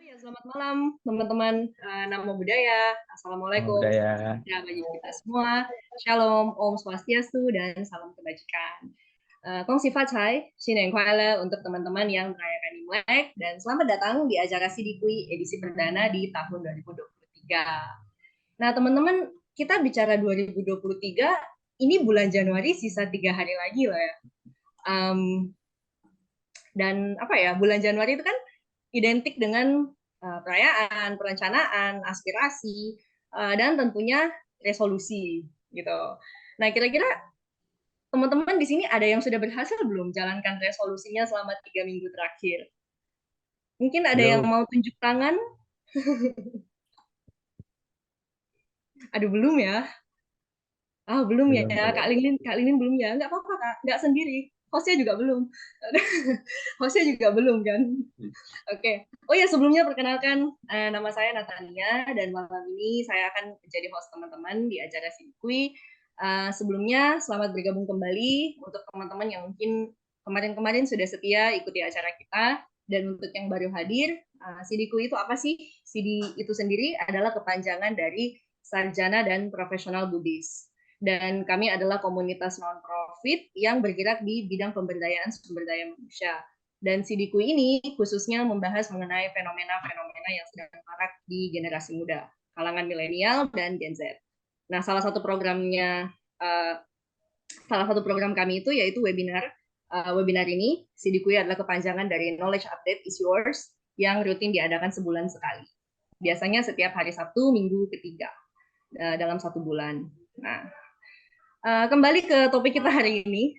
Ya, selamat malam teman-teman Namo Buddhaya. Nama Assalamualaikum, salam budaya. sejahtera bagi kita semua. Shalom, Om Swastiastu, dan salam kebajikan. Kong Sifat Chai, Shin Kuala untuk teman-teman yang merayakan Imlek, dan selamat datang di acara Sidikui edisi perdana di tahun 2023. Nah, teman-teman, kita bicara 2023, ini bulan Januari sisa 3 hari lagi loh ya. Dan apa ya, bulan Januari itu kan identik dengan perayaan, perencanaan, aspirasi, dan tentunya resolusi gitu. Nah, kira-kira teman-teman di sini ada yang sudah berhasil belum jalankan resolusinya selama 3 minggu terakhir? Mungkin ada yang Belum. mau tunjuk tangan? Aduh, belum ya. Ah, belum ya, Belum. Kak Linin belum ya. Nggak apa-apa, Kak. Nggak sendiri. Hostnya juga belum. Hostnya juga belum, kan? Oke. Oh ya, sebelumnya perkenalkan, nama saya Natania, dan malam ini saya akan menjadi host teman-teman di acara Sidikui. Sebelumnya, selamat bergabung kembali untuk teman-teman yang mungkin kemarin-kemarin sudah setia ikuti acara kita, dan untuk yang baru hadir, Sidikui itu apa sih? Sidi itu sendiri adalah kepanjangan dari Sarjana dan Profesional Buddhis. Dan kami adalah komunitas non-profit yang bergerak di bidang pemberdayaan sumber daya manusia. Dan Sidiku ini khususnya membahas mengenai fenomena-fenomena yang sedang marak di generasi muda, kalangan milenial dan Gen Z. Nah, uh, salah satu program kami itu yaitu webinar. Webinar ini, Sidiku adalah kepanjangan dari Knowledge Update is Yours, yang rutin diadakan sebulan sekali. Biasanya setiap hari Sabtu, Minggu ketiga dalam 1 bulan. Nah, kembali ke topik kita hari ini.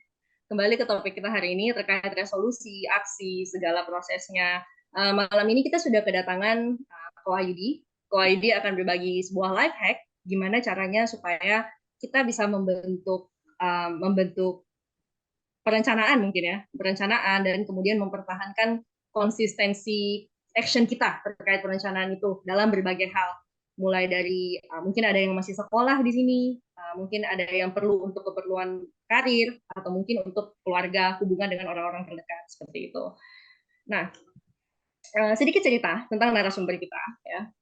Kembali ke topik kita hari ini terkait resolusi, aksi, segala prosesnya. Malam ini kita sudah kedatangan Ko Ayudi. Ko Ayudi akan berbagi sebuah life hack gimana caranya supaya kita bisa membentuk perencanaan mungkin ya, perencanaan dan kemudian mempertahankan konsistensi action kita terkait perencanaan itu dalam berbagai hal. Mulai dari mungkin ada yang masih sekolah di sini, mungkin ada yang perlu untuk keperluan karir atau mungkin untuk keluarga, hubungan dengan orang-orang terdekat seperti itu. Nah, sedikit cerita tentang narasumber kita ya.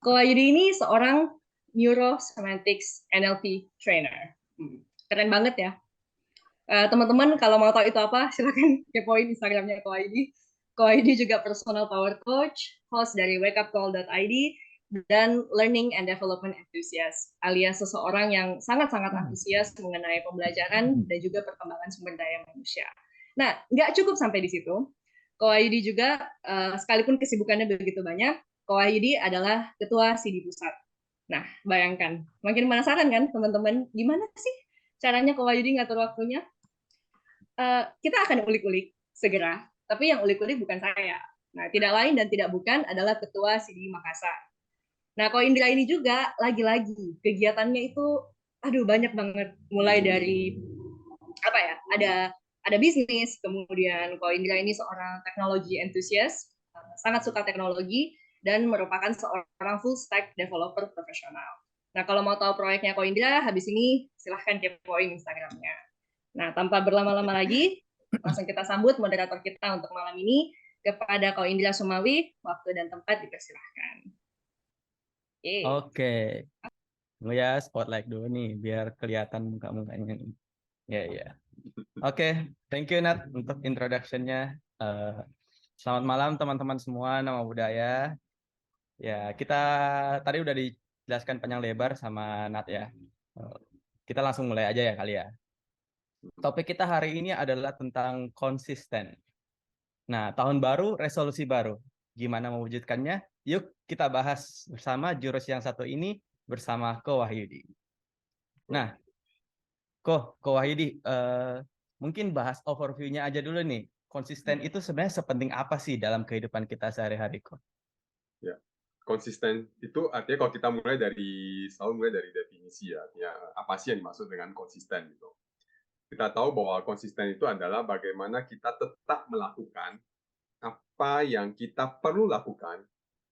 Ko Ayudi ini seorang neurosemantics NLP trainer. Keren banget ya. Teman-teman kalau mau tahu itu apa, silakan kepoin Instagramnya Koaidi. Koaidi juga personal power coach, host dari wakeupcall.id, dan learning and development enthusiast, alias seseorang yang sangat-sangat antusias mengenai pembelajaran dan juga perkembangan sumber daya manusia. Nah, nggak cukup sampai di situ. Koaidi juga, sekalipun kesibukannya begitu banyak, Koaidi adalah ketua SIDI Pusat. Nah, bayangkan, makin penasaran kan teman-teman, gimana sih caranya Koaidi ngatur waktunya? Kita akan ulik-ulik segera, tapi yang ulik-ulik bukan saya. Nah, tidak lain dan tidak bukan adalah Ketua Sidi Makassar. Nah, Ko Indra ini juga lagi-lagi kegiatannya itu, aduh banyak banget. Mulai dari apa ya? Ada bisnis, kemudian Ko Indra ini seorang teknologi enthusiast, sangat suka teknologi dan merupakan seorang full stack developer profesional. Nah, kalau mau tahu proyeknya Ko Indra, habis ini silahkan kepoin Instagramnya. Nah, tanpa berlama-lama lagi, langsung kita sambut moderator kita untuk malam ini kepada Ko Indra Sumawi. Waktu dan tempat dipersilahkan. Oke. Ya, spotlight dulu nih biar kelihatan muka-mukanya nih. Ya, ya. Oke, thank you Nat untuk introduction-nya. Selamat malam teman-teman semua, nama budaya. Ya, kita tadi udah dijelaskan panjang lebar sama Nat ya. Kita langsung mulai aja ya kali ya. Topik kita hari ini adalah tentang konsisten. Nah, tahun baru, resolusi baru. Gimana mewujudkannya? Yuk kita bahas bersama jurus yang satu ini bersama Ko Wahyudi. Nah, Ko Wahyudi, mungkin bahas overview-nya aja dulu nih. Konsisten itu sebenarnya sepenting apa sih dalam kehidupan kita sehari-hari, Ko? Ya, konsisten itu artinya kalau kita selalu mulai dari definisi ya, artinya apa sih yang dimaksud dengan konsisten gitu. Kita tahu bahwa konsisten itu adalah bagaimana kita tetap melakukan apa yang kita perlu lakukan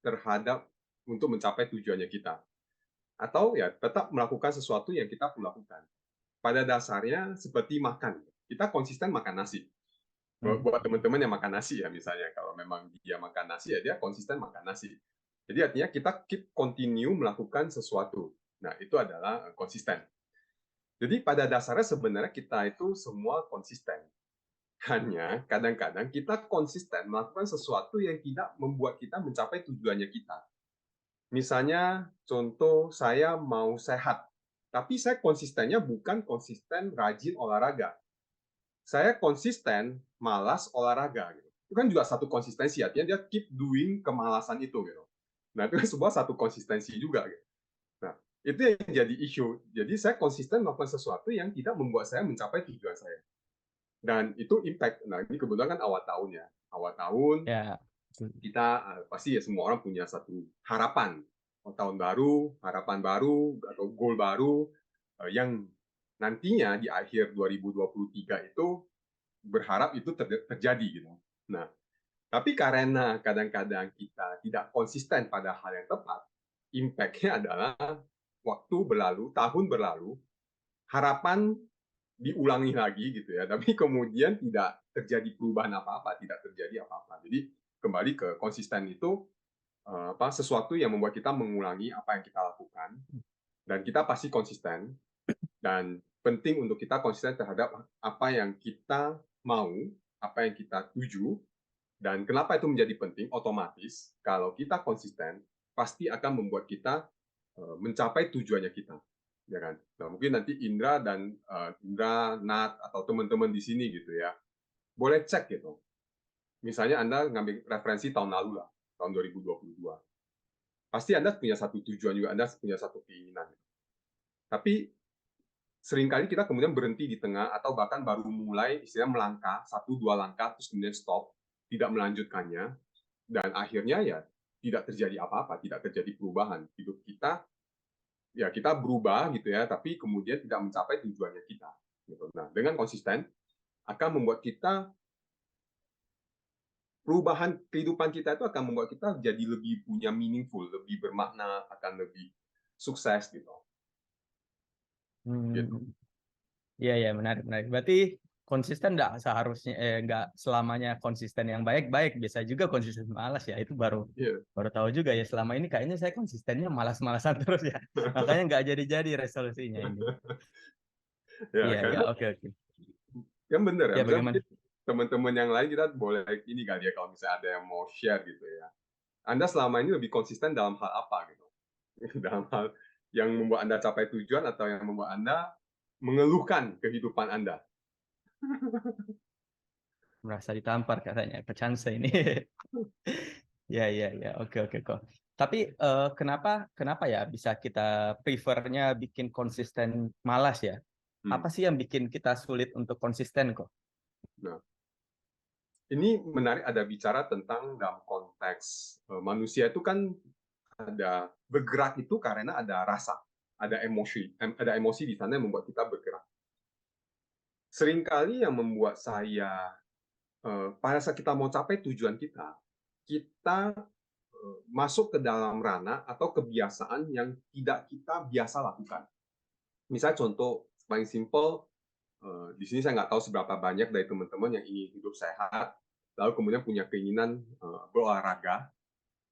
terhadap untuk mencapai tujuannya kita. Atau ya tetap melakukan sesuatu yang kita perlu lakukan. Pada dasarnya seperti makan. Kita konsisten makan nasi. Buat teman-teman yang makan nasi ya misalnya, kalau memang dia makan nasi ya dia konsisten makan nasi. Jadi artinya kita keep continue melakukan sesuatu. Nah, itu adalah konsisten. Jadi pada dasarnya sebenarnya kita itu semua konsisten. Hanya kadang-kadang kita konsisten melakukan sesuatu yang tidak membuat kita mencapai tujuannya kita. Misalnya contoh saya mau sehat, tapi saya konsistennya bukan konsisten rajin olahraga. Saya konsisten malas olahraga gitu. Itu kan juga satu konsistensi, artinya dia keep doing kemalasan itu gitu. Nah, itu kan sebuah satu konsistensi juga gitu. Nah, itu yang jadi isu. Jadi saya konsisten melakukan sesuatu yang tidak membuat saya mencapai tujuan saya. Dan itu impact. Nah, ini kebetulan kan awal tahun ya. Awal tahun Ya. kita pasti ya semua orang punya satu harapan. Tahun baru, harapan baru atau goal baru yang nantinya di akhir 2023 itu berharap itu terjadi gitu. Nah, tapi karena kadang-kadang kita tidak konsisten pada hal yang tepat, impact-nya adalah waktu berlalu, tahun berlalu, harapan diulangi lagi gitu ya, tapi kemudian tidak terjadi perubahan apa-apa, tidak terjadi apa-apa. Jadi kembali ke konsisten itu sesuatu yang membuat kita mengulangi apa yang kita lakukan dan kita pasti konsisten dan penting untuk kita konsisten terhadap apa yang kita mau, apa yang kita tuju, dan kenapa itu menjadi penting, otomatis kalau kita konsisten, pasti akan membuat kita mencapai tujuannya kita. Ya kan? Nah, mungkin nanti Indra dan Indra, Nat, atau teman-teman di sini gitu ya, boleh cek gitu. Misalnya Anda ngambil referensi tahun lalu lah, tahun 2022. Pasti Anda punya satu tujuan juga, Anda punya satu keinginan. Tapi seringkali kita kemudian berhenti di tengah atau bahkan baru mulai istilah melangkah, 1-2 langkah, terus kemudian stop, tidak melanjutkannya, dan akhirnya ya tidak terjadi apa-apa, tidak terjadi perubahan. Hidup kita, ya kita berubah gitu ya, tapi kemudian tidak mencapai tujuannya kita. Gitu. Nah, dengan konsisten, akan membuat kita, perubahan kehidupan kita itu akan membuat kita jadi lebih punya meaningful, lebih bermakna, akan lebih sukses gitu. Gitu. Iya, ya, menarik, menarik. Berarti konsisten nggak seharusnya, nggak selamanya konsisten yang baik-baik, bisa juga konsisten malas ya. Itu baru Yeah. baru tahu juga ya. Selama ini kayaknya saya konsistennya malas-malasan terus ya. Makanya nggak jadi-jadi resolusinya ini. Ya, Iya, ya, karena oke, oke. kan bener ya. Ya, Misalnya bagaimana? mungkin teman-teman yang lain kita boleh ini kali ya kalau misalnya ada yang mau share gitu ya. Anda selama ini lebih konsisten dalam hal apa gitu? Dalam hal yang membuat Anda capai tujuan atau yang membuat Anda mengeluhkan kehidupan Anda? Merasa ditampar katanya, pecansa ini. Ya, ya, ya. Oke, oke kok. Tapi kenapa ya bisa kita prefernya bikin konsisten malas ya? Apa sih yang bikin kita sulit untuk konsisten kok? Nah, ini menarik ada bicara tentang dalam konteks manusia itu kan ada bergerak itu karena ada rasa, ada emosi di sana yang membuat kita bergerak. Seringkali yang membuat saya pada saat kita mau capai tujuan kita, kita masuk ke dalam ranah atau kebiasaan yang tidak kita biasa lakukan. Misalnya contoh paling simpel, di sini saya nggak tahu seberapa banyak dari teman-teman yang ingin hidup sehat, lalu kemudian punya keinginan berolahraga,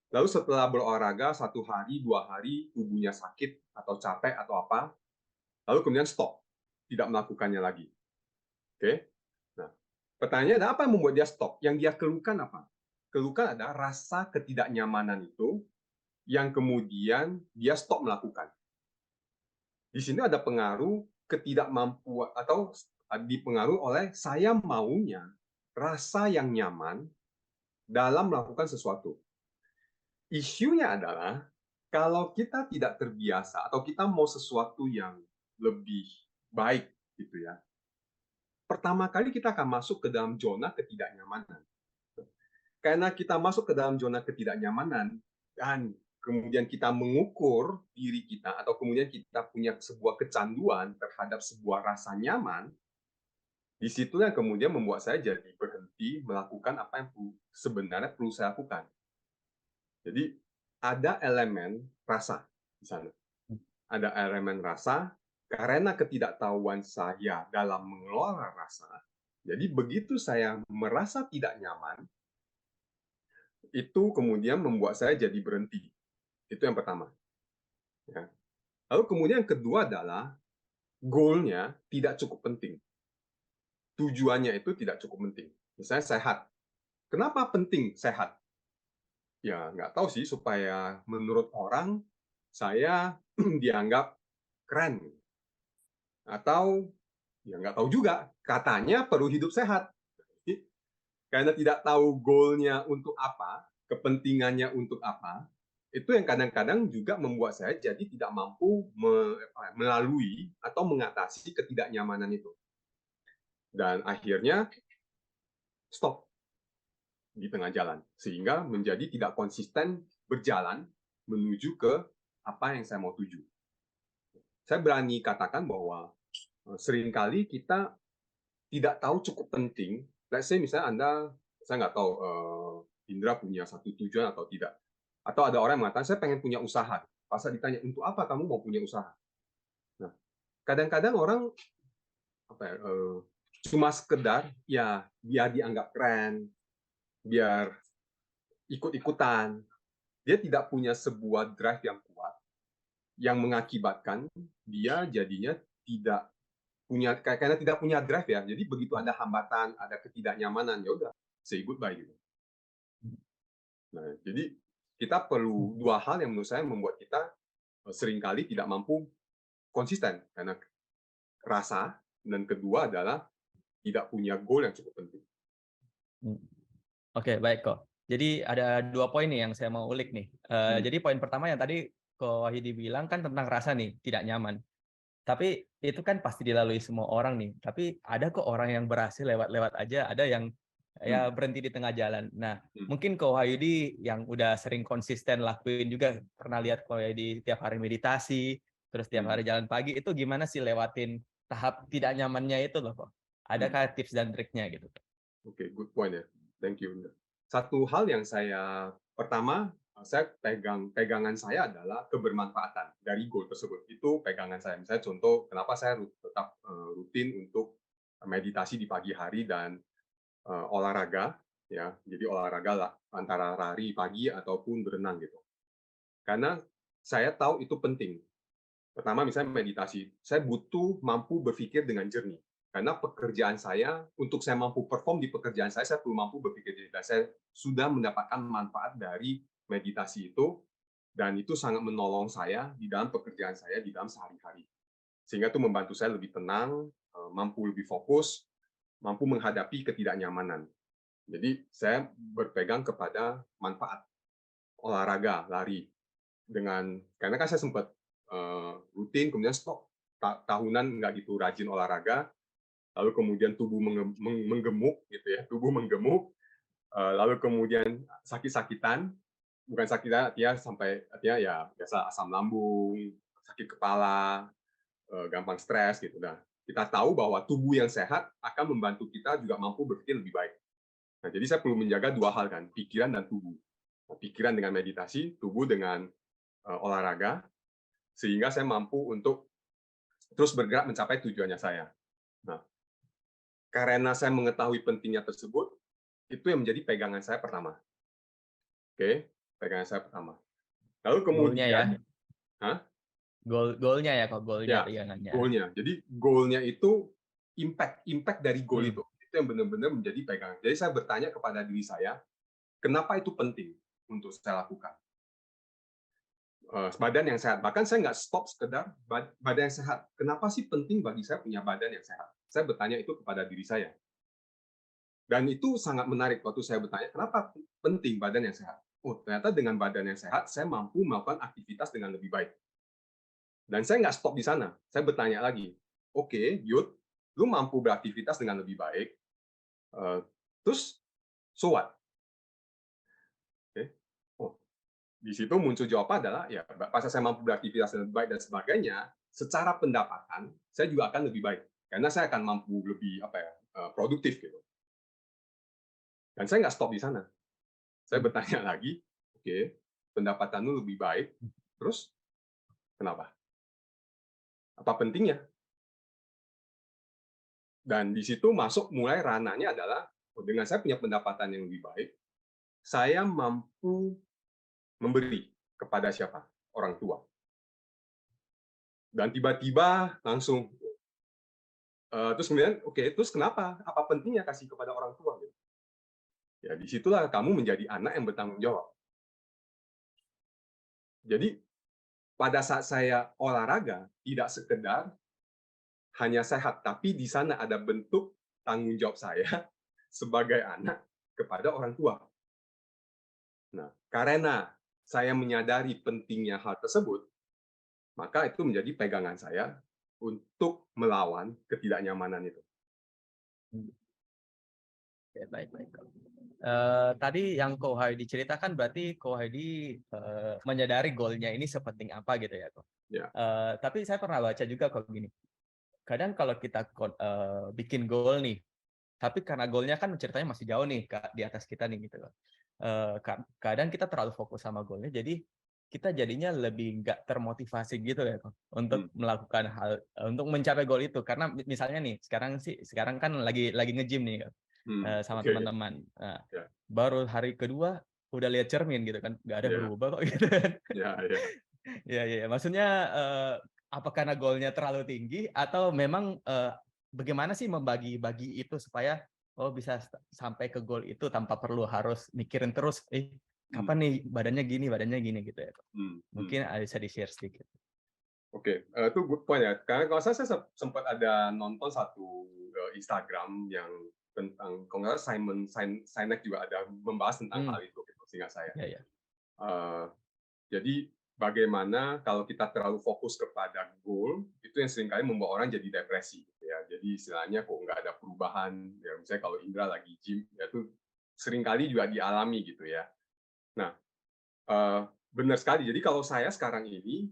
lalu setelah berolahraga 1 hari, 2 hari, tubuhnya sakit atau capek atau apa, lalu kemudian stop, tidak melakukannya lagi. Oke? Nah, pertanyaannya apa yang membuat dia stop? Yang dia keluhkan apa? Keluhkan ada rasa ketidaknyamanan itu yang kemudian dia stop melakukan. Di sini ada pengaruh ketidakmampuan atau dipengaruhi oleh saya maunya rasa yang nyaman dalam melakukan sesuatu. Isunya adalah kalau kita tidak terbiasa atau kita mau sesuatu yang lebih baik gitu ya. Pertama kali kita akan masuk ke dalam zona ketidaknyamanan. Karena kita masuk ke dalam zona ketidaknyamanan dan kemudian kita mengukur diri kita atau kemudian kita punya sebuah kecanduan terhadap sebuah rasa nyaman, disitulah kemudian membuat saya jadi berhenti melakukan apa yang sebenarnya perlu saya lakukan. Jadi ada elemen rasa di sana. Ada elemen rasa karena ketidaktahuan saya dalam mengelola rasa, Jadi begitu saya merasa tidak nyaman, itu kemudian membuat saya jadi berhenti. Itu yang pertama. Ya. Lalu kemudian yang kedua adalah goal-nya tidak cukup penting. Tujuannya itu tidak cukup penting. Misalnya sehat. Kenapa penting sehat? Ya, nggak tahu sih, supaya menurut orang saya dianggap keren. Atau ya nggak tahu juga, katanya perlu hidup sehat. Karena tidak tahu goal-nya untuk apa, kepentingannya untuk apa, itu yang kadang-kadang juga membuat saya jadi tidak mampu melalui atau mengatasi ketidaknyamanan itu. Dan akhirnya stop di tengah jalan, sehingga menjadi tidak konsisten berjalan menuju ke apa yang saya mau tuju. Saya berani katakan bahwa seringkali kita tidak tahu cukup penting. Let's say misalnya Anda, saya nggak tahu Indra punya satu tujuan atau tidak. Atau ada orang yang mengatakan, saya pengen punya usaha. Pas saya ditanya, untuk apa kamu mau punya usaha? Nah, kadang-kadang orang cuma sekedar ya biar dianggap keren, biar ikut-ikutan. Dia tidak punya sebuah drive yang kuat yang mengakibatkan dia jadinya tidak punya, karena tidak punya drive ya. Jadi begitu ada hambatan, ada ketidaknyamanan, ya udah say goodbye gitu. Nah, jadi kita perlu dua hal yang menurut saya membuat kita seringkali tidak mampu konsisten, karena rasa, dan kedua adalah tidak punya goal yang cukup penting. Oke, baik kok. Jadi ada 2 poin nih yang saya mau ulik nih. Jadi poin pertama yang tadi Ko Wahidi bilang kan tentang rasa nih, tidak nyaman. Tapi itu kan pasti dilalui semua orang nih. Tapi ada kok orang yang berhasil lewat-lewat aja, ada yang ya berhenti di tengah jalan. Nah, mungkin Ko Wahidi yang udah sering konsisten lakuin juga, pernah lihat Ko Wahidi tiap hari meditasi, terus tiap hari jalan pagi, itu gimana sih lewatin tahap tidak nyamannya itu loh kok? Adakah tips dan triknya gitu? Oke, good point ya. Thank you. Satu hal yang pertama, saya pegangan saya adalah kebermanfaatan dari goal tersebut. Itu pegangan saya. Misalnya contoh, kenapa saya tetap rutin untuk meditasi di pagi hari dan olahraga, ya. Jadi olahraga lah, antara lari pagi ataupun berenang gitu. Karena saya tahu itu penting. Pertama, misalnya meditasi, saya butuh mampu berpikir dengan jernih. Karena pekerjaan saya, untuk saya mampu perform di pekerjaan saya perlu mampu berpikir jernih. Dan saya sudah mendapatkan manfaat dari meditasi itu, dan itu sangat menolong saya di dalam pekerjaan saya, di dalam sehari-hari. Sehingga itu membantu saya lebih tenang, mampu lebih fokus, mampu menghadapi ketidaknyamanan. Jadi saya berpegang kepada manfaat olahraga, lari. Karena kan saya sempat rutin, kemudian stop. Tahunan nggak gitu rajin olahraga, lalu kemudian tubuh menggemuk, gitu ya, tubuh menggemuk, lalu kemudian sakit-sakitan, bukan sakitan artinya sampai artinya ya biasa asam lambung, sakit kepala, gampang stres gitu. Nah, kita tahu bahwa tubuh yang sehat akan membantu kita juga mampu berpikir lebih baik. Nah, jadi saya perlu menjaga dua hal kan, pikiran dan tubuh. Pikiran dengan meditasi, tubuh dengan olahraga, sehingga saya mampu untuk terus bergerak mencapai tujuannya saya. Nah, karena saya mengetahui pentingnya tersebut, itu yang menjadi pegangan saya pertama. Oke, pegangan saya pertama. Lalu kemudian, goalnya ya kok, goalnya ya, pegangannya. goalnya. Jadi goalnya itu impact dari goal itu yang benar-benar menjadi pegangan. Jadi saya bertanya kepada diri saya, kenapa itu penting untuk saya lakukan? Badan yang sehat. Bahkan saya nggak stop sekedar badan yang sehat. Kenapa sih penting bagi saya punya badan yang sehat? Saya bertanya itu kepada diri saya. Dan itu sangat menarik waktu saya bertanya, kenapa penting badan yang sehat? Oh, ternyata dengan badan yang sehat, saya mampu melakukan aktivitas dengan lebih baik. Dan saya nggak stop di sana. Saya bertanya lagi, oke, Yud, lu mampu beraktivitas dengan lebih baik, terus so what? Di situ muncul jawaban adalah ya pas saya mampu beraktivitas dengan baik dan sebagainya, secara pendapatan saya juga akan lebih baik karena saya akan mampu lebih produktif gitu. Dan saya nggak stop di sana. Saya bertanya lagi, oke, pendapatanmu lebih baik, terus kenapa? Apa pentingnya? Dan di situ masuk mulai ranahnya adalah dengan saya punya pendapatan yang lebih baik, saya mampu memberi kepada siapa? Orang tua. Dan tiba-tiba langsung terus kemudian terus kenapa? Apa pentingnya kasih kepada orang tua? Gitu. Ya disitulah kamu menjadi anak yang bertanggung jawab. Jadi pada saat saya olahraga tidak sekedar hanya sehat, tapi di sana ada bentuk tanggung jawab saya sebagai anak kepada orang tua. Nah, karena saya menyadari pentingnya hal tersebut, maka itu menjadi pegangan saya untuk melawan ketidaknyamanan itu. Ya, baik. Tadi yang Ko Haidi ceritakan berarti Ko Haidi menyadari goalnya ini sepenting apa gitu ya, Ko. Ya. Tapi saya pernah baca juga kok gini. Kadang kalau kita bikin goal nih, tapi karena goalnya kan ceritanya masih jauh nih di atas kita nih gitu loh. Kadang kita terlalu fokus sama goalnya, jadi kita jadinya lebih nggak termotivasi gitu ya kok untuk melakukan hal untuk mencapai goal itu. Karena misalnya nih sekarang kan lagi nge-gym nih sama teman-teman. Nah, baru hari kedua udah lihat cermin gitu kan, nggak ada berubah kok gitu kan. Ya. Maksudnya apa karena goalnya terlalu tinggi atau memang bagaimana sih membagi-bagi itu supaya bisa sampai ke goal itu tanpa perlu harus mikirin terus kapan nih badannya gini gitu ya. Mungkin bisa di-share sedikit. Oke, itu good point ya. Karena kalau saya sempat ada nonton satu Instagram yang tentang, kalau nggak salah Simon Sinek juga ada membahas tentang hal itu, gitu, seingat saya. Ya. Jadi bagaimana kalau kita terlalu fokus kepada goal, itu yang seringkali membawa orang jadi depresi. Gitu ya. Jadi istilahnya kok nggak ada perubahan. Ya, misalnya kalau Indra lagi gym, ya itu seringkali juga dialami gitu ya. Nah, benar sekali. Jadi kalau saya sekarang ini,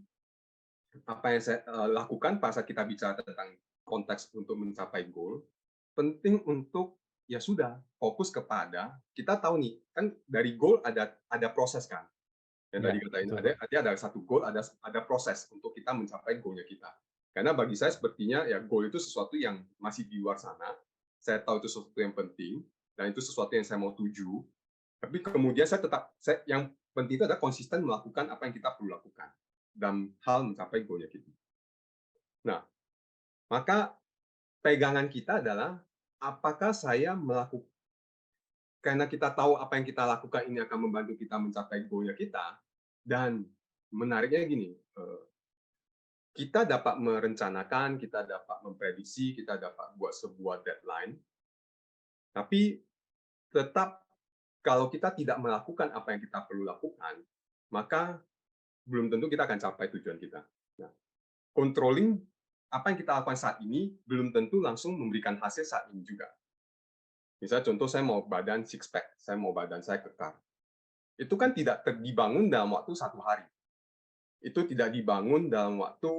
apa yang saya lakukan pada saat kita bicara tentang konteks untuk mencapai goal, penting untuk ya sudah fokus kepada kita tahu nih kan dari goal ada proses kan yang tadi katain ada satu goal ada proses untuk kita mencapai goalnya kita karena bagi saya sepertinya ya goal itu sesuatu yang masih di luar sana saya tahu itu sesuatu yang penting dan itu sesuatu yang saya mau tuju tapi kemudian yang penting itu adalah konsisten melakukan apa yang kita perlu lakukan dalam hal mencapai goalnya kita. Nah, maka pegangan kita adalah apakah saya melakukan karena kita tahu apa yang kita lakukan ini akan membantu kita mencapai goalnya kita dan menariknya gini kita dapat merencanakan kita dapat memprediksi kita dapat buat sebuah deadline tapi tetap kalau kita tidak melakukan apa yang kita perlu lakukan maka belum tentu kita akan capai tujuan kita. Nah, controlling apa yang kita lakukan saat ini belum tentu langsung memberikan hasil saat ini juga. Misalnya contoh saya mau badan six pack, saya mau badan saya kekar. Itu kan tidak dibangun dalam waktu 1 hari. Itu tidak dibangun dalam waktu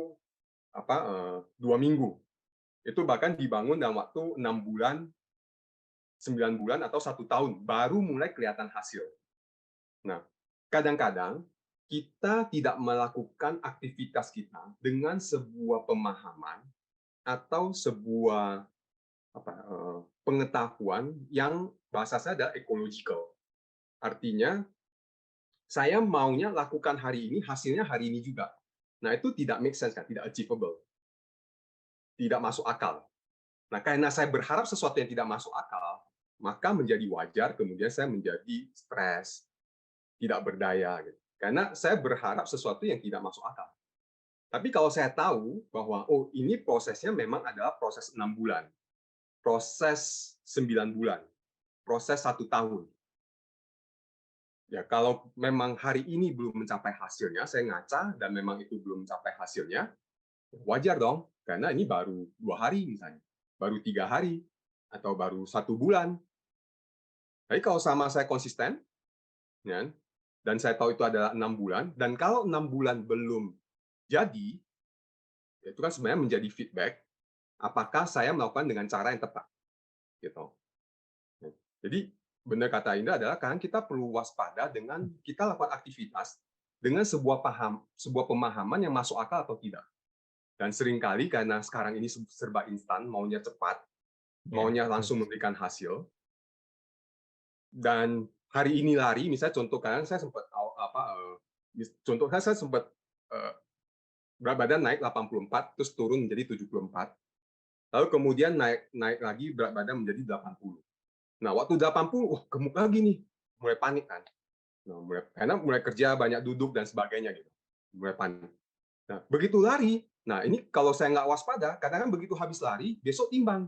2 minggu. Itu bahkan dibangun dalam waktu 6 bulan, 9 bulan atau 1 tahun baru mulai kelihatan hasil. Nah, kadang-kadang kita tidak melakukan aktivitas kita dengan sebuah pemahaman atau sebuah pengetahuan yang bahasa saya adalah ecological. Artinya, saya maunya lakukan hari ini, hasilnya hari ini juga. Nah, itu tidak make sense, kan? Tidak achievable. Tidak masuk akal. Nah, karena saya berharap sesuatu yang tidak masuk akal, maka menjadi wajar kemudian saya menjadi stres, tidak berdaya. Gitu. Karena saya berharap sesuatu yang tidak masuk akal. Tapi kalau saya tahu bahwa ini prosesnya memang adalah proses 6 bulan, proses 9 bulan, proses 1 tahun. Ya, kalau memang hari ini belum mencapai hasilnya, saya ngaca dan memang itu belum mencapai hasilnya, wajar dong, karena ini baru 2 hari misalnya, baru 3 hari, atau baru 1 bulan. Tapi kalau sama saya konsisten, ya, dan saya tahu itu adalah 6 bulan, dan kalau 6 bulan belum jadi, itu kan sebenarnya menjadi feedback, apakah saya melakukan dengan cara yang tepat. Gitu. Jadi, benar kata Indra adalah kan kita perlu waspada dengan kita lakukan aktivitas dengan sebuah pemahaman yang masuk akal atau tidak. Dan seringkali karena sekarang ini serba instan, maunya cepat, maunya langsung memberikan hasil. Dan hari ini lari, misalnya contoh kalian saya sempat contohnya saya sempat berat badan naik 84 terus turun menjadi 74. Lalu kemudian naik lagi berat badan menjadi 80. Nah, waktu 80, wah gemuk lagi nih. Mulai panik kan. Nah, karena mulai kerja banyak duduk dan sebagainya gitu. Mulai panik. Nah, begitu lari, nah ini kalau saya nggak waspada, kadang-kadang begitu habis lari, besok timbang.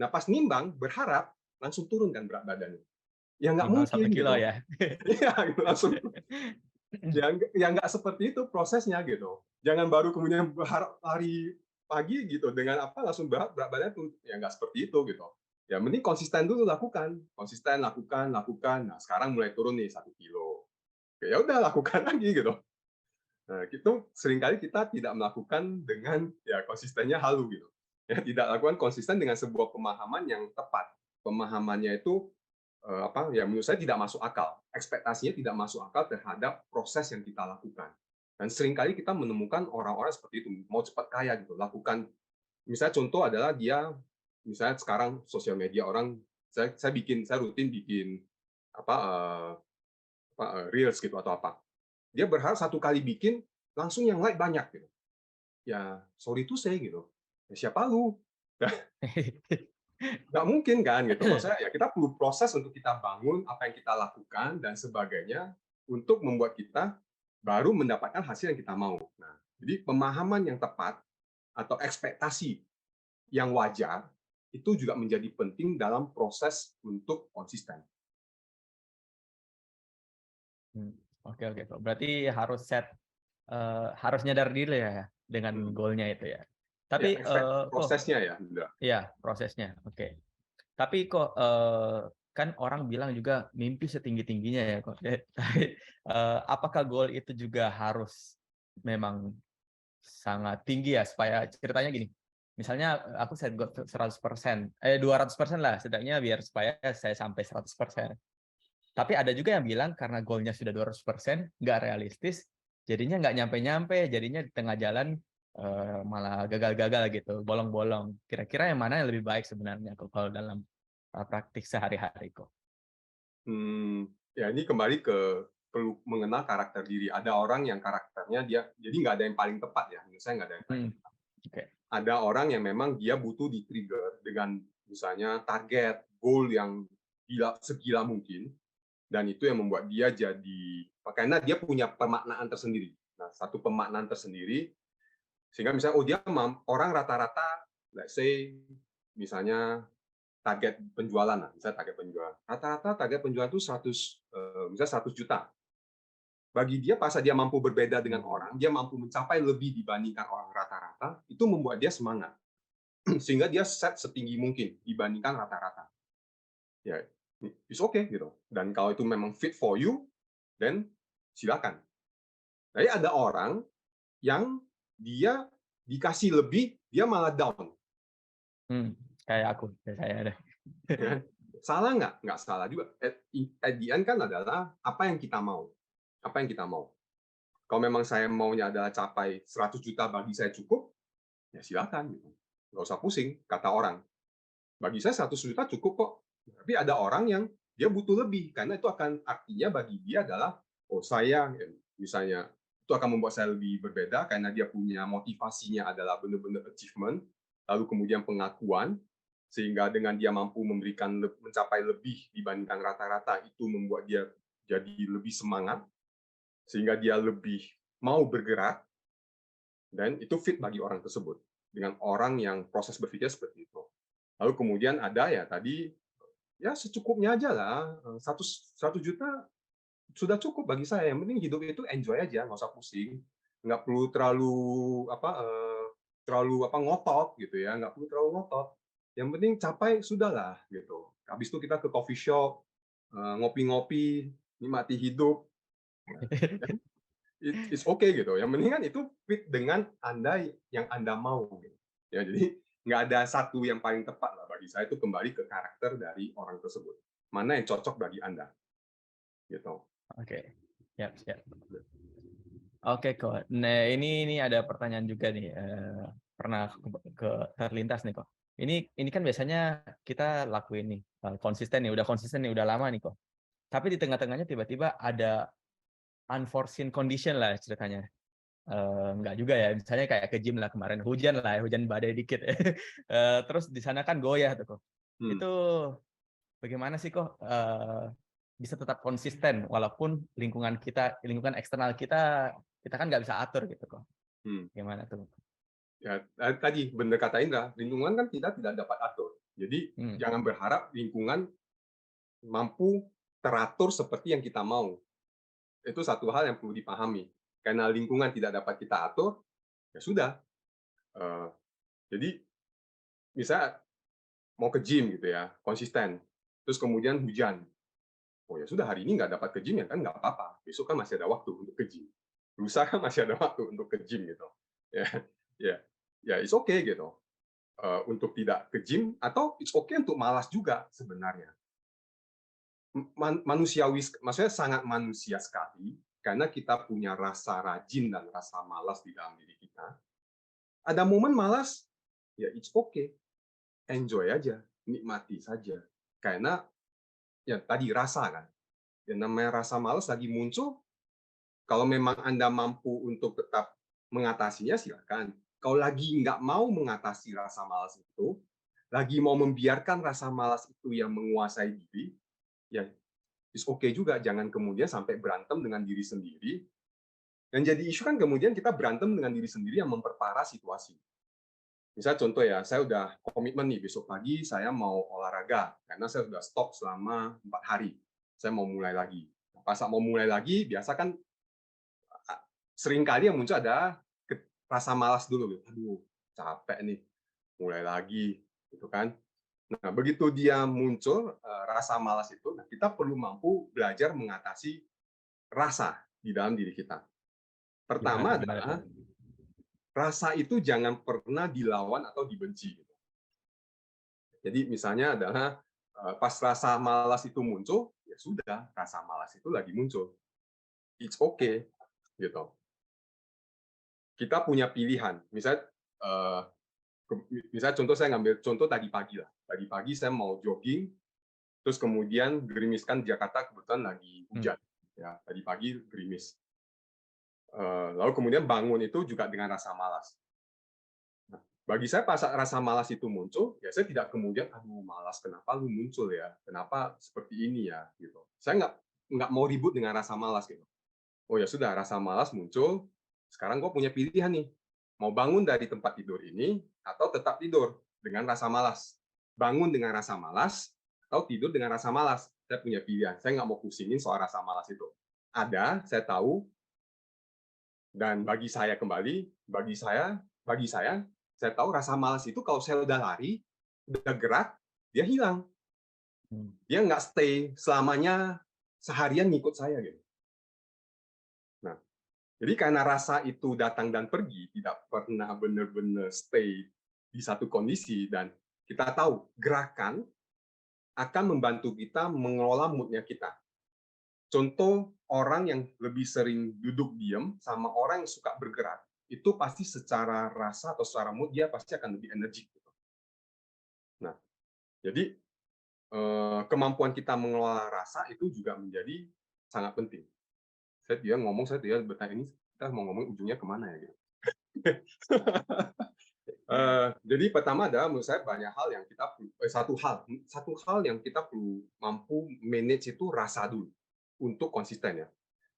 Nah, pas nimbang, berharap langsung turun kan berat badannya. Ya nggak Timbang mungkin 1 kilo gitu. ya. Iya, langsung. Ya nggak seperti itu prosesnya gitu. Jangan baru kemudian berharap lari pagi gitu dengan langsung berat badan tuh, ya nggak seperti itu gitu. Ya mending konsisten dulu lakukan, konsisten lakukan. Nah sekarang mulai turun nih 1 kilo. Ya udah lakukan lagi gitu. Nah, itu seringkali kita tidak melakukan dengan ya konsistennya halu gitu. Ya, tidak lakukan konsisten dengan sebuah pemahaman yang tepat. Pemahamannya itu ya menurut saya tidak masuk akal. Ekspektasinya tidak masuk akal terhadap proses yang kita lakukan. Dan seringkali kita menemukan orang-orang seperti itu, mau cepat kaya gitu, lakukan. Misalnya contoh adalah dia, misalnya sekarang sosial media orang, saya rutin bikin reels gitu atau apa. Dia berharap 1 kali bikin langsung yang like banyak gitu. Ya sorry to say gitu. Ya, siapa lu? Nggak mungkin kan gitu. Maksudnya ya kita perlu proses untuk kita bangun apa yang kita lakukan dan sebagainya untuk membuat kita baru mendapatkan hasil yang kita mau. Nah, jadi pemahaman yang tepat atau ekspektasi yang wajar itu juga menjadi penting dalam proses untuk konsisten. Oke. Berarti harus harus nyadar diri ya dengan goalnya itu ya. Tapi prosesnya ya, Indra. Iya, prosesnya. Oke. Tapi kok kan orang bilang juga mimpi setinggi-tingginya ya kok. Apakah goal itu juga harus memang sangat tinggi ya supaya ceritanya gini. Misalnya aku set goal 100%, 200% lah setidaknya biar supaya saya sampai 100%. Tapi ada juga yang bilang karena goalnya sudah 200%, nggak realistis, jadinya nggak nyampe-nyampe, jadinya di tengah jalan malah gagal-gagal gitu, bolong-bolong. Kira-kira yang mana yang lebih baik sebenarnya kok kalau dalam praktik sehari-hari kok? Ya ini kembali ke perlu mengenal karakter diri. Ada orang yang karakternya dia, jadi nggak ada yang paling tepat ya. Menurut saya nggak ada yang paling tepat. Okay. Ada orang yang memang dia butuh di-trigger dengan misalnya target, goal yang segila mungkin, dan itu yang membuat dia jadi, karena dia punya pemaknaan tersendiri. Nah, satu pemaknaan tersendiri, sehingga misalnya orang rata-rata, let's say, misalnya target penjualan, misalnya target penjualan. Rata-rata target penjualan itu 100 juta. Bagi dia, pas dia mampu berbeda dengan orang, dia mampu mencapai lebih dibandingkan orang rata-rata, itu membuat dia semangat. Sehingga dia set setinggi mungkin dibandingkan rata-rata. Ya, it's okay gitu. Dan kalau itu memang fit for you, then silakan. Tapi ada orang yang dia dikasih lebih, dia malah down. Kayak aku, kayak saya deh. Salah nggak? Nggak salah juga. At the end kan adalah apa yang kita mau. Apa yang kita mau. Kalau memang saya maunya adalah capai 100 juta bagi saya cukup, ya silakan. Nggak usah pusing, kata orang. Bagi saya 100 juta cukup kok. Tapi ada orang yang dia butuh lebih, karena itu akan artinya bagi dia adalah, oh saya, misalnya, itu akan membuat saya lebih berbeda, karena dia punya motivasinya adalah benar-benar achievement, lalu kemudian pengakuan, sehingga dengan dia mampu mencapai lebih dibandingkan rata-rata, itu membuat dia jadi lebih semangat, sehingga dia lebih mau bergerak, dan itu fit bagi orang tersebut, dengan orang yang proses berpikir seperti itu. Lalu kemudian ada ya tadi, ya secukupnya aja lah, 100 juta sudah cukup bagi saya. Yang penting hidup itu enjoy aja, nggak usah pusing, nggak perlu terlalu ngotot gitu ya, nggak perlu terlalu ngotot. Yang penting capai sudahlah gitu. Habis itu kita ke coffee shop, ngopi-ngopi, nikmati hidup. It's okay gitu. Yang penting kan itu fit dengan Anda yang Anda mau. Gitu. Ya, jadi nggak ada satu yang paling tepat lah bagi saya, itu kembali ke karakter dari orang tersebut. Mana yang cocok bagi Anda. Gitu. Oke. Siap. Oke kok. Nah, ini ada pertanyaan juga nih. Pernah terlintas nih kok. ini kan biasanya kita lakuin nih konsisten nih, udah lama nih kok. Tapi di tengah-tengahnya tiba-tiba ada unforeseen condition lah ceritanya. Enggak juga ya, misalnya kayak ke gym lah kemarin, hujan badai dikit. Terus di sana kan goyah tuh kok. Itu bagaimana sih kok bisa tetap konsisten walaupun lingkungan eksternal kita kan nggak bisa atur gitu kok. Gimana tuh? Ya, tadi benar kata Indra, lingkungan kan kita tidak dapat atur. Jadi jangan berharap lingkungan mampu teratur seperti yang kita mau. Itu satu hal yang perlu dipahami. Karena lingkungan tidak dapat kita atur, ya sudah. Jadi misalnya mau ke gym gitu ya, konsisten. Terus kemudian hujan. Oh ya sudah, hari ini nggak dapat ke gym ya kan nggak apa-apa. Besok kan masih ada waktu untuk ke gym. Lusa kan masih ada waktu untuk ke gym gitu. Ya, it's okay gitu. Untuk tidak ke gym atau it's okay untuk malas juga sebenarnya. Manusiawi, maksudnya sangat manusia sekali karena kita punya rasa rajin dan rasa malas di dalam diri kita. Ada momen malas, ya it's okay, enjoy aja, nikmati saja. Karena ya tadi rasa kan, yang namanya rasa malas lagi muncul. Kalau memang Anda mampu untuk tetap mengatasinya, silakan. Kalau lagi nggak mau mengatasi rasa malas itu, lagi mau membiarkan rasa malas itu yang menguasai diri, ya it's okay juga. Jangan kemudian sampai berantem dengan diri sendiri. Dan jadi isu kan kemudian kita berantem dengan diri sendiri yang memperparah situasi. Misal contoh ya, saya udah komitmen nih besok pagi saya mau olahraga karena saya sudah stop selama 4 hari. Saya mau mulai lagi. Pas mau mulai lagi, biasa kan seringkali yang muncul ada rasa malas dulu. Aduh, capek nih, mulai lagi, gitu kan. Nah, begitu dia muncul rasa malas itu, nah kita perlu mampu belajar mengatasi rasa di dalam diri kita. Pertama adalah rasa itu jangan pernah dilawan atau dibenci. Jadi misalnya adalah pas rasa malas itu muncul, ya sudah, rasa malas itu lagi muncul. It's okay, gitu. Kita punya pilihan. Misalnya contoh saya ngambil contoh tadi pagi lah. Tadi pagi saya mau jogging, terus kemudian gerimis kan Jakarta kebetulan lagi hujan. Ya, tadi pagi gerimis. Lalu kemudian bangun itu juga dengan rasa malas. Nah, bagi saya pas rasa malas itu muncul, ya saya tidak kemudian, aduh malas, kenapa lu muncul ya? Kenapa seperti ini ya? Gitu. Saya nggak mau ribut dengan rasa malas gitu. Oh ya sudah, rasa malas muncul. Sekarang gue punya pilihan nih. Mau bangun dari tempat tidur ini atau tetap tidur dengan rasa malas. Bangun dengan rasa malas atau tidur dengan rasa malas. Saya punya pilihan. Saya nggak mau pusingin soal rasa malas itu. Ada, saya tahu. Dan bagi saya kembali, bagi saya tahu rasa malas itu kalau saya udah lari, udah gerak, dia hilang. Dia nggak stay selamanya seharian ngikut saya gitu. Nah, jadi karena rasa itu datang dan pergi, tidak pernah benar-benar stay di satu kondisi, dan kita tahu gerakan akan membantu kita mengelola mood-nya kita. Contoh orang yang lebih sering duduk diam sama orang yang suka bergerak, itu pasti secara rasa atau secara mood dia pasti akan lebih energik. Nah, jadi kemampuan kita mengelola rasa itu juga menjadi sangat penting. Saya bertanya ini kita mau ngomong ujungnya kemana ya gitu. Jadi pertama adalah menurut saya banyak hal yang kita satu hal yang kita perlu mampu manage itu rasa dulu untuk konsisten ya.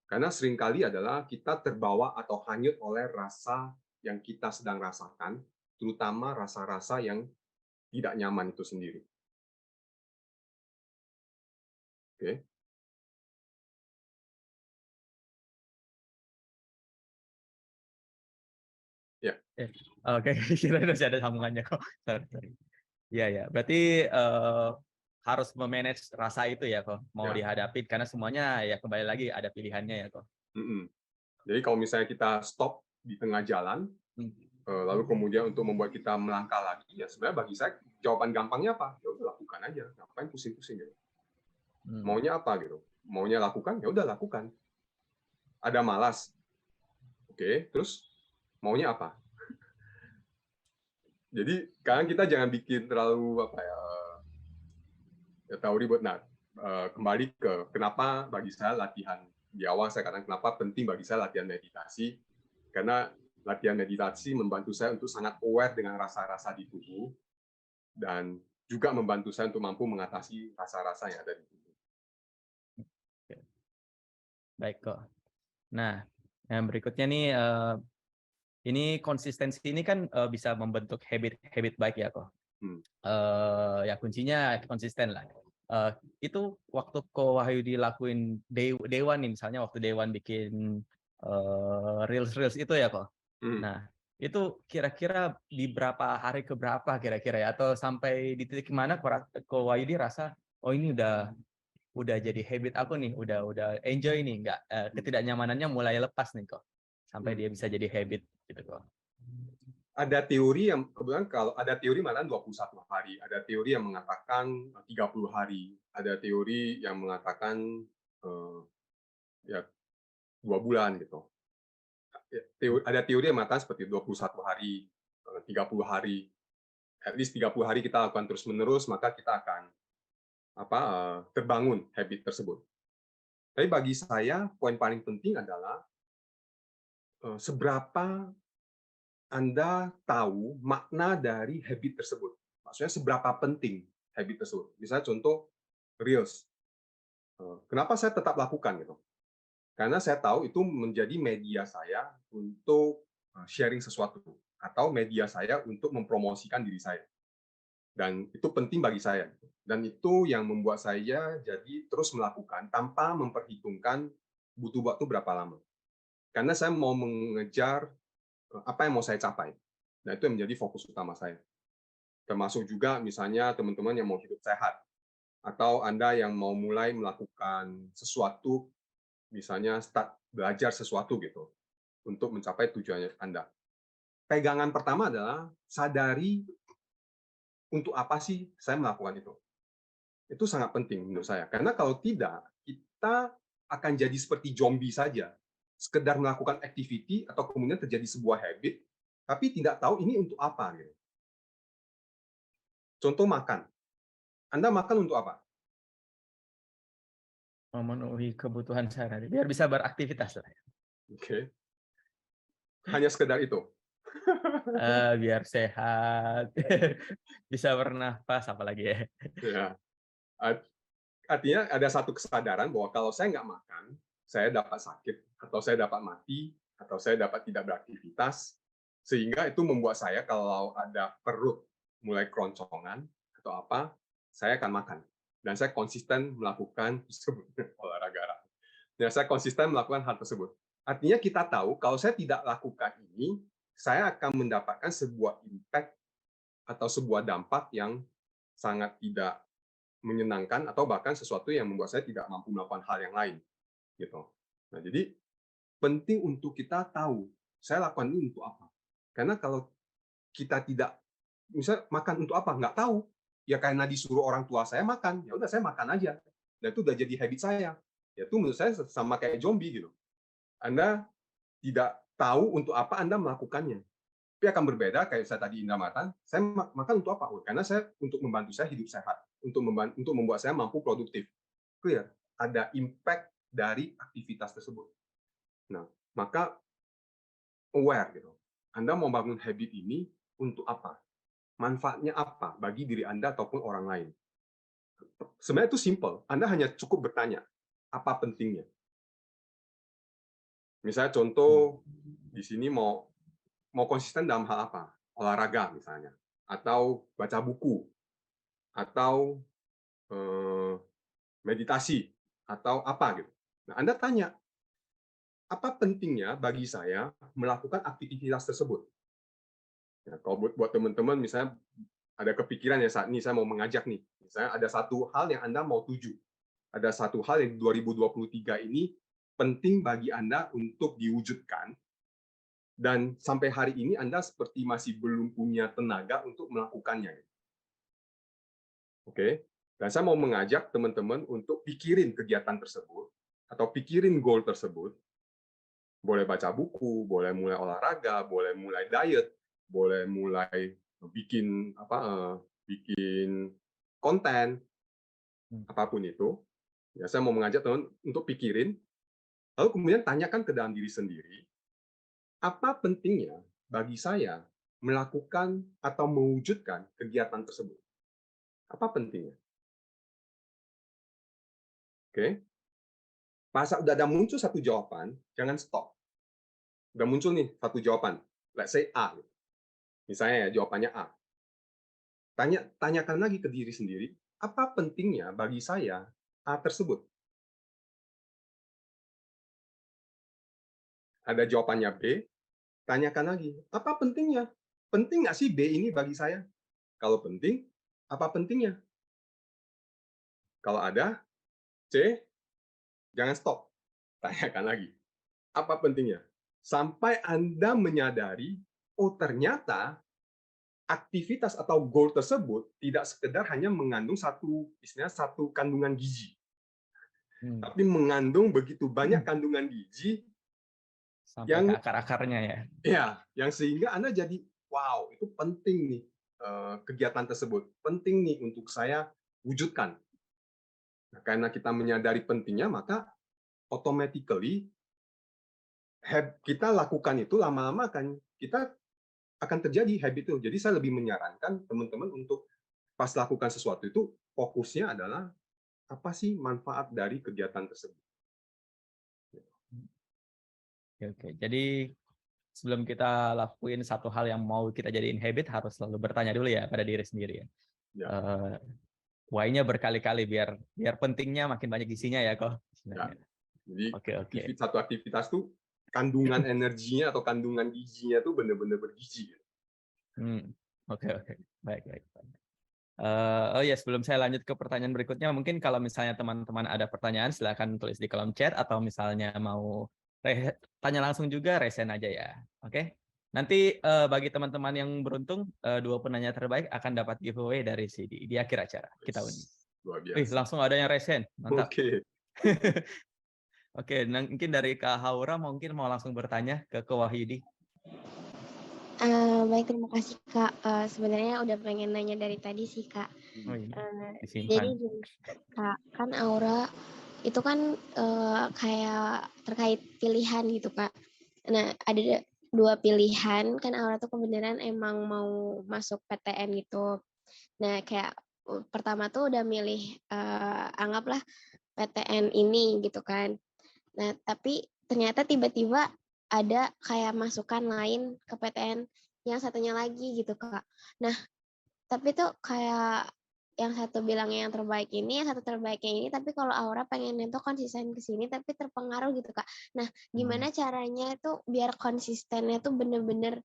Karena seringkali adalah kita terbawa atau hanyut oleh rasa yang kita sedang rasakan, terutama rasa-rasa yang tidak nyaman itu sendiri. Oke. Ya. Oke, kira masih ada sambungannya kok. Sorry. Iya ya, berarti harus memanage rasa itu ya kok, mau dihadapin karena semuanya ya kembali lagi ada pilihannya ya kok. Jadi kalau misalnya kita stop di tengah jalan, lalu kemudian untuk membuat kita melangkah lagi, ya sebenarnya bagi saya jawaban gampangnya apa? Ya udah lakukan aja, ngapain pusing-pusing gitu. Maunya apa gitu? Maunya lakukan, ya udah lakukan. Ada malas, oke, terus maunya apa? Jadi kadang kita jangan bikin terlalu tahu ribet. Nah, kembali ke kenapa bagi saya latihan di awal saya katakan kenapa penting bagi saya latihan meditasi, karena latihan meditasi membantu saya untuk sangat aware dengan rasa-rasa di tubuh dan juga membantu saya untuk mampu mengatasi rasa-rasa yang ada di tubuh. Baik kok. Nah, yang berikutnya nih, ini konsistensi ini kan bisa membentuk habit baik ya kok. Ya kuncinya konsisten lah. Itu waktu Ko Wahyudi lakuin day one nih, misalnya waktu day one bikin reels itu ya kok. Nah, itu kira-kira di berapa hari ke berapa kira-kira ya, atau sampai di titik mana Ko Wahyudi rasa oh ini udah jadi habit aku nih, udah enjoy nih, nggak ketidaknyamanannya mulai lepas nih kok, sampai dia bisa jadi habit gitu kok. Ada teori yang kebetulan kalau ada teori malah 21 hari, ada teori yang mengatakan 30 hari, ada teori yang mengatakan ya 2 bulan gitu. Ada teori yang mengatakan seperti 21 hari, 30 hari, at least 30 hari kita lakukan terus-menerus, maka kita akan terbangun habit tersebut. Tapi bagi saya, poin paling penting adalah seberapa Anda tahu makna dari habit tersebut. Maksudnya seberapa penting habit tersebut. Misalnya contoh Reels. Kenapa saya tetap lakukan gitu? Karena saya tahu itu menjadi media saya untuk sharing sesuatu atau media saya untuk mempromosikan diri saya. Dan itu penting bagi saya. Dan itu yang membuat saya jadi terus melakukan tanpa memperhitungkan butuh waktu berapa lama. Karena saya mau mengejar apa yang mau saya capai. Nah, itu yang menjadi fokus utama saya. Termasuk juga misalnya teman-teman yang mau hidup sehat, atau Anda yang mau mulai melakukan sesuatu, misalnya start belajar sesuatu gitu, untuk mencapai tujuan Anda. Pegangan pertama adalah sadari untuk apa sih saya melakukan itu. Itu sangat penting menurut saya. Karena kalau tidak, kita akan jadi seperti zombie saja. Sekedar melakukan activity atau kemudian terjadi sebuah habit, tapi tidak tahu ini untuk apa. Gitu. Contoh makan. Anda makan untuk apa? Memenuhi kebutuhan sehari-hari, biar bisa beraktivitas lah. Oke. Hanya sekedar itu. Biar sehat, bisa bernafas, apalagi ya. Ya. Artinya ada satu kesadaran bahwa kalau saya nggak makan, saya dapat sakit, atau saya dapat mati, atau saya dapat tidak beraktivitas, sehingga itu membuat saya kalau ada perut mulai keroncongan atau apa, saya akan makan. Dan saya konsisten melakukan olahraga. Dan saya konsisten melakukan hal tersebut. Artinya kita tahu kalau saya tidak lakukan ini, saya akan mendapatkan sebuah impact atau sebuah dampak yang sangat tidak menyenangkan atau bahkan sesuatu yang membuat saya tidak mampu melakukan hal yang lain gitu. Nah, jadi penting untuk kita tahu saya lakukan ini untuk apa. Karena kalau kita tidak misal makan untuk apa nggak tahu, ya karena disuruh orang tua saya makan, ya udah saya makan aja. Dan itu udah jadi habit saya. Ya itu menurut saya sama kayak zombie gitu. Anda tidak tahu untuk apa Anda melakukannya. Tapi akan berbeda kayak saya tadi Indra makan, saya makan untuk apa? Karena saya untuk membantu saya hidup sehat, untuk membuat saya mampu produktif. Clear, ada impact dari aktivitas tersebut. Nah, maka aware gitu. Anda mau bangun habit ini untuk apa? Manfaatnya apa bagi diri Anda ataupun orang lain? Sebenarnya itu simple. Anda hanya cukup bertanya, apa pentingnya? Misalnya contoh di sini mau konsisten dalam hal apa? Olahraga misalnya, atau baca buku, atau meditasi, atau apa gitu. Nah, Anda tanya, apa pentingnya bagi saya melakukan aktivitas tersebut? Ya, kalau buat teman-teman misalnya ada kepikiran ya saat ini saya mau mengajak nih, misalnya ada satu hal yang Anda mau tuju, ada satu hal yang 2023 ini penting bagi Anda untuk diwujudkan, dan sampai hari ini Anda seperti masih belum punya tenaga untuk melakukannya. Oke, dan saya mau mengajak teman-teman untuk pikirin kegiatan tersebut, atau pikirin goal tersebut. Boleh baca buku, boleh mulai olahraga, boleh mulai diet, boleh mulai bikin bikin konten apapun itu, ya saya mau mengajak teman untuk pikirin, lalu kemudian tanyakan ke dalam diri sendiri, apa pentingnya bagi saya melakukan atau mewujudkan kegiatan tersebut? Apa pentingnya? Oke, pas udah ada muncul satu jawaban, jangan stop. Udah muncul nih satu jawaban, let's say A. Misalnya ya jawabannya A. Tanyakan lagi ke diri sendiri, apa pentingnya bagi saya A tersebut? Ada jawabannya B, tanyakan lagi, apa pentingnya? Penting nggak sih B ini bagi saya? Kalau penting, apa pentingnya? Kalau ada C, jangan stop. Tanyakan lagi, apa pentingnya? Sampai Anda menyadari, oh ternyata aktivitas atau goal tersebut tidak sekedar hanya mengandung satu kandungan gizi, tapi mengandung begitu banyak kandungan gizi Sampai yang ke akar-akarnya ya. ya, yang sehingga Anda jadi wow, itu penting nih kegiatan tersebut, penting nih untuk saya wujudkan. Nah, karena kita menyadari pentingnya, maka automatically kita lakukan itu lama-lama kita akan terjadi habit itu. Jadi saya lebih menyarankan teman-teman untuk pas lakukan sesuatu itu fokusnya adalah apa sih manfaat dari kegiatan tersebut. Oke. Jadi sebelum kita lakuin satu hal yang mau kita jadiin habit, harus selalu bertanya dulu ya pada diri sendiri ya. Ya. Why-nya berkali-kali biar pentingnya makin banyak isinya ya kok. Ya. Jadi Oke. satu aktivitas tuh kandungan energinya atau kandungan gizinya tuh benar-benar bergizi. Oke. Baik. Oh ya, sebelum saya lanjut ke pertanyaan berikutnya, mungkin kalau misalnya teman-teman ada pertanyaan, silakan tulis di kolom chat, atau misalnya mau tanya langsung juga, resen aja ya. Oke. Nanti bagi teman-teman yang beruntung, 2 penanya terbaik akan dapat giveaway dari CD di akhir acara. Kita undi. Luar biasa. Langsung ada yang resen. Mantap. Oke. Oke, mungkin dari Kak Haura mungkin mau langsung bertanya ke Wahyudi. Baik, terima kasih Kak. Sebenarnya udah pengen nanya dari tadi sih Kak. Jadi Kak, kan aura itu kan kayak terkait pilihan gitu Kak. Nah, ada 2 pilihan, kan aura tuh kebenaran emang mau masuk PTN gitu. Nah, kayak pertama tuh udah milih anggaplah PTN ini gitu kan. Nah, tapi ternyata tiba-tiba ada kayak masukan lain ke PTN yang satunya lagi gitu Kak. Nah, tapi tuh kayak yang satu bilangnya yang terbaik ini, yang satu terbaiknya ini, tapi kalau aura pengennya tuh konsisten ke sini tapi terpengaruh gitu Kak. Nah, gimana caranya itu biar konsistennya tuh bener-bener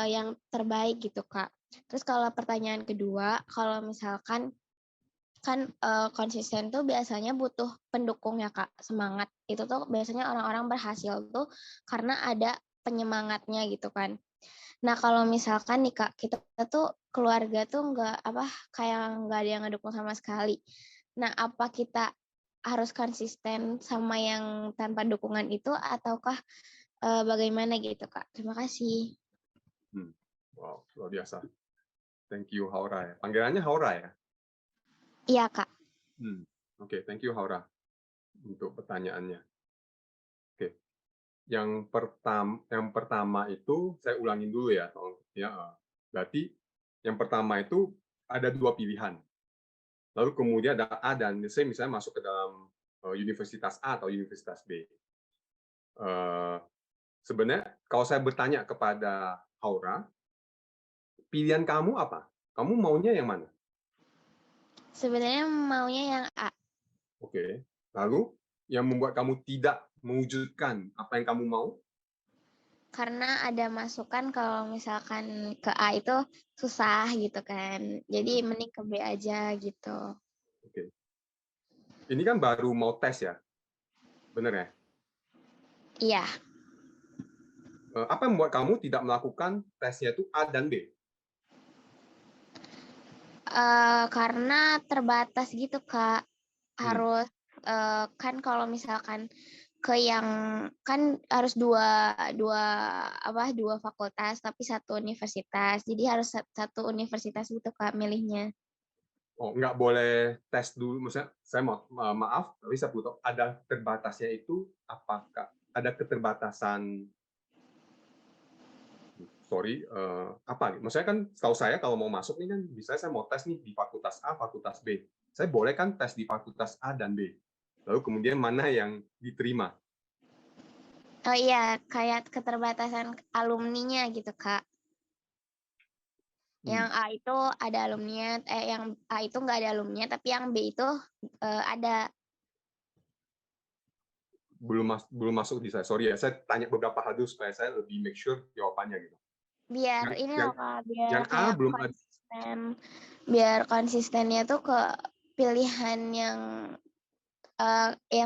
yang terbaik gitu Kak. Terus kalau pertanyaan kedua, kalau misalkan kan konsisten tuh biasanya butuh pendukung ya Kak, semangat. Itu tuh biasanya orang-orang berhasil tuh karena ada penyemangatnya gitu kan. Nah, kalau misalkan nih Kak, kita tuh keluarga tuh kayak nggak ada yang ngedukung sama sekali. Nah, apa kita harus konsisten sama yang tanpa dukungan itu ataukah bagaimana gitu Kak? Terima kasih. Wow, luar biasa. Thank you Haura ya. Panggilannya Haura ya? Iya Kak. Oke, thank you Haura untuk pertanyaannya. Oke. Yang pertama itu saya ulangin dulu ya, berarti yang pertama itu ada 2 pilihan. Lalu kemudian ada A dan C, misalnya masuk ke dalam universitas A atau universitas B. Sebenarnya kalau saya bertanya kepada Haura, pilihan kamu apa? Kamu maunya yang mana? Sebenarnya maunya yang A. Oke. Lalu yang membuat kamu tidak mewujudkan apa yang kamu mau? Karena ada masukan kalau misalkan ke A itu susah gitu kan. Jadi mending ke B aja gitu. Oke. Ini kan baru mau tes ya? Benar ya? Iya. Apa yang membuat kamu tidak melakukan tesnya itu A dan B? Karena terbatas gitu Kak. Harus kan kalau misalkan ke yang kan harus dua fakultas tapi satu universitas. Jadi harus satu universitas gitu Kak milihnya. Oh, nggak boleh tes dulu. Maksudnya, saya mau maaf, tapi saya butuh ada terbatasnya itu apakah ada keterbatasan? Sorry, apa? Maksudnya kan, setahu saya kalau mau masuk ini kan, bisa saya mau tes nih di fakultas A, fakultas B. Saya boleh kan tes di fakultas A dan B. Lalu kemudian mana yang diterima? Oh iya, kayak keterbatasan alumninya gitu Kak. Yang A itu ada alumninya, yang A itu nggak ada alumninya, tapi yang B itu ada. Belum masuk di saya. Sorry ya, saya tanya beberapa hal dulu supaya saya lebih make sure jawabannya gitu. Biar ini loh Kak, biar yang A kayak belum konsisten. Biar konsistennya tuh ke pilihan yang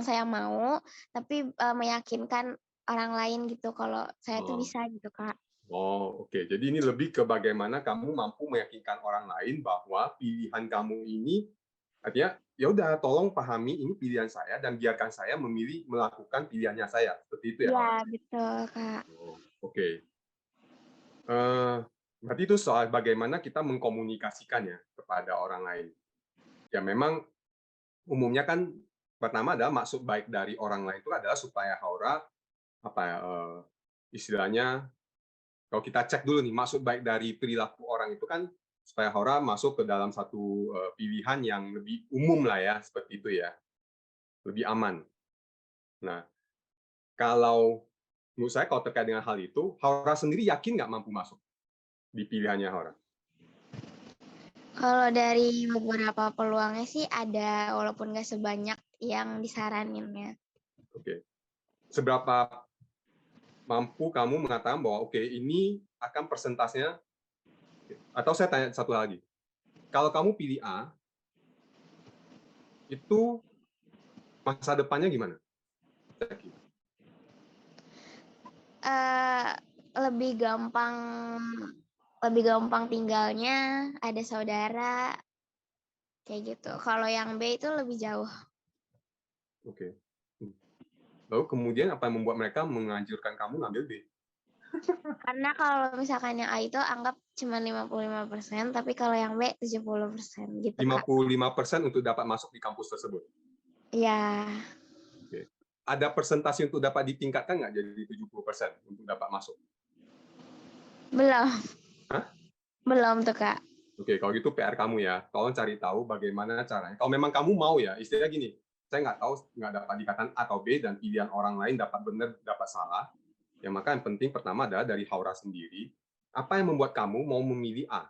saya mau, tapi meyakinkan orang lain gitu kalau saya tuh bisa gitu Kak. Oh, oke. Jadi ini lebih ke bagaimana kamu mampu meyakinkan orang lain bahwa pilihan kamu ini, artinya ya udah tolong pahami ini pilihan saya dan biarkan saya memilih melakukan pilihannya saya. Seperti itu ya? Iya, betul Kak. Oh, oke. Berarti itu soal bagaimana kita mengkomunikasikannya kepada orang lain. Ya memang umumnya kan pertama adalah maksud baik dari orang lain itu adalah supaya Haura istilahnya, kalau kita cek dulu nih, maksud baik dari perilaku orang itu kan supaya Haura masuk ke dalam satu pilihan yang lebih umum lah ya, seperti itu ya, lebih aman. Nah, kalau menurut saya kalau terkait dengan hal itu, Haura sendiri yakin nggak mampu masuk di pilihannya Haura? Kalau dari beberapa peluangnya sih ada, walaupun nggak sebanyak yang disaraninnya. Oke. Seberapa mampu kamu mengatakan bahwa oke, ini akan persentasenya, atau saya tanya satu lagi, kalau kamu pilih A, itu masa depannya gimana? Lebih gampang tinggalnya, ada saudara, kayak gitu. Kalau yang B itu lebih jauh. Oke. Lalu kemudian apa yang membuat mereka menganjurkan kamu ngambil B? Karena kalau misalkan yang A itu anggap cuma 55%, tapi kalau yang B 70% gitu, Kak. 55% untuk dapat masuk di kampus tersebut? Iya. Oke. Ada persentase untuk dapat ditingkatkan nggak jadi 70% untuk dapat masuk? Belum. Hah? Belum tuh, Kak. Oke, kalau gitu PR kamu ya. Tolong cari tahu bagaimana caranya. Kalau memang kamu mau ya, istilahnya gini, saya nggak tahu, nggak dapat dikatakan A atau B, dan pilihan orang lain dapat benar, dapat salah. Ya, maka yang penting pertama adalah dari Haura sendiri, apa yang membuat kamu mau memilih A?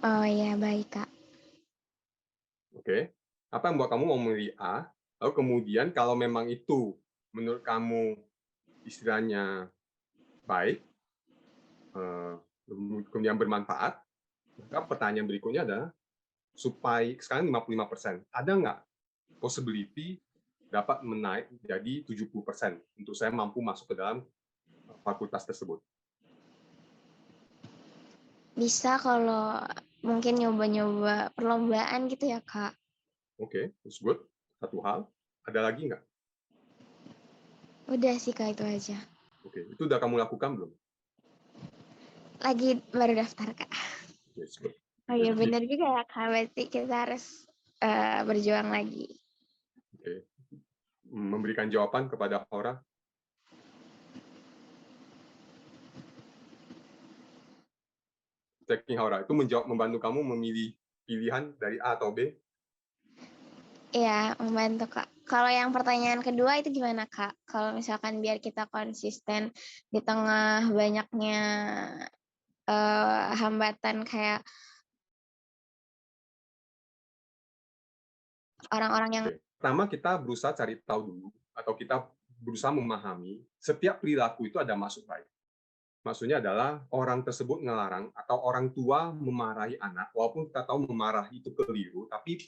Oh iya, baik, Kak. Oke. Apa yang membuat kamu mau memilih A? Lalu kemudian kalau memang itu menurut kamu istilahnya baik, kemudian bermanfaat, maka pertanyaan berikutnya adalah, supaya sekarang 55%, ada nggak possibility dapat menaik jadi 70% untuk saya mampu masuk ke dalam fakultas tersebut? Bisa kalau mungkin nyoba-nyoba perlombaan gitu ya, Kak. Oke, that's good. Satu hal. Ada lagi nggak? Udah sih, Kak, itu aja. Oke, itu udah kamu lakukan belum? Lagi baru daftar, Kak. That's good. Oh iya, benar juga ya, Kak. Berarti kita harus berjuang lagi. Oke. Memberikan jawaban kepada Haura. Checking Haura itu membantu kamu memilih pilihan dari A atau B? Iya, membantu, Kak. Kalau yang pertanyaan kedua itu gimana, Kak? Kalau misalkan biar kita konsisten di tengah banyaknya hambatan kayak orang-orang yang... Pertama, kita berusaha cari tahu dulu, atau kita berusaha memahami setiap perilaku itu ada maksud baik. Maksudnya adalah orang tersebut ngelarang atau orang tua memarahi anak, walaupun kita tahu memarahi itu keliru, tapi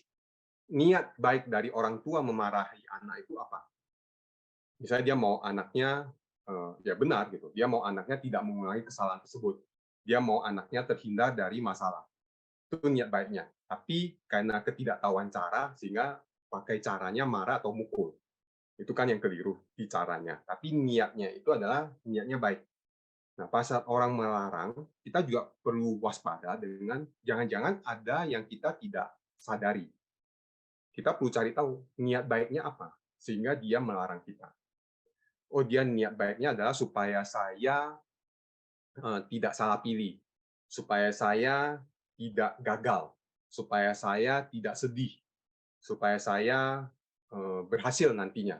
niat baik dari orang tua memarahi anak itu apa? Misalnya dia mau anaknya ya benar gitu, dia mau anaknya tidak mengulangi kesalahan tersebut, dia mau anaknya terhindar dari masalah, itu niat baiknya. Tapi karena ketidaktahuan cara, sehingga pakai caranya marah atau mukul. Itu kan yang keliru di caranya. Tapi niatnya itu adalah niatnya baik. Nah, pas saat orang melarang, kita juga perlu waspada dengan jangan-jangan ada yang kita tidak sadari. Kita perlu cari tahu niat baiknya apa, sehingga dia melarang kita. Oh, dia niat baiknya adalah supaya saya tidak salah pilih, supaya saya tidak gagal, supaya saya tidak sedih, supaya saya berhasil nantinya.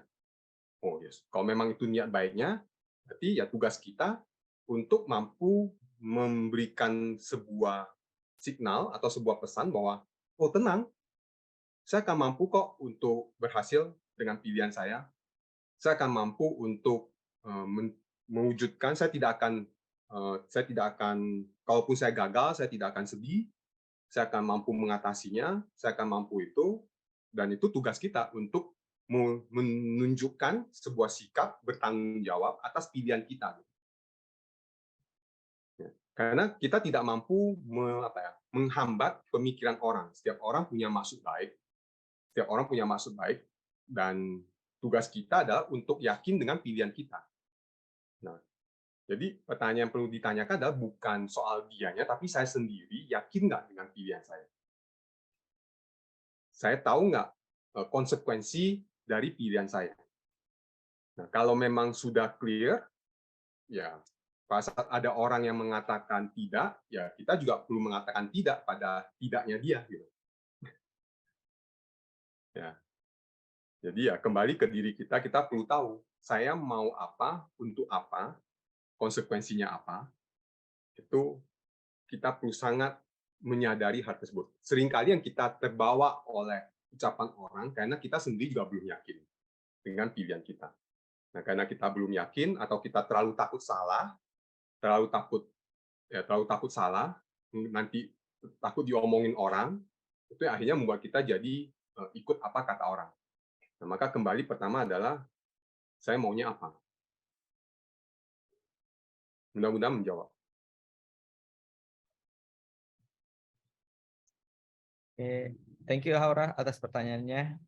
Oh, yes. Kalau memang itu niat baiknya, berarti ya tugas kita untuk mampu memberikan sebuah signal atau sebuah pesan bahwa, oh tenang, saya akan mampu kok untuk berhasil dengan pilihan saya. Saya akan mampu untuk mewujudkan, saya tidak akan, kalaupun saya gagal, saya tidak akan sedih, saya akan mampu mengatasinya, saya akan mampu itu, dan itu tugas kita untuk menunjukkan sebuah sikap bertanggung jawab atas pilihan kita. Karena kita tidak mampu menghambat pemikiran orang. Setiap orang punya maksud baik, dan tugas kita adalah untuk yakin dengan pilihan kita. Nah, jadi pertanyaan yang perlu ditanyakan adalah bukan soal dianya, tapi saya sendiri yakin nggak dengan pilihan saya. Saya tahu nggak konsekuensi dari pilihan saya. Nah, kalau memang sudah clear, ya pada saat ada orang yang mengatakan tidak, ya kita juga perlu mengatakan tidak pada tidaknya dia. Gitu. Ya. Jadi ya kembali ke diri kita perlu tahu, saya mau apa, untuk apa, konsekuensinya apa, itu kita perlu sangat menyadari hal tersebut. Seringkali yang kita terbawa oleh ucapan orang karena kita sendiri juga belum yakin dengan pilihan kita. Nah, karena kita belum yakin atau kita terlalu takut salah, terlalu takut salah, nanti takut diomongin orang, itu akhirnya membuat kita jadi ikut apa kata orang. Nah, maka kembali pertama adalah saya maunya apa. Mudah-mudahan menjawab. Oke, thank you Haura atas pertanyaannya.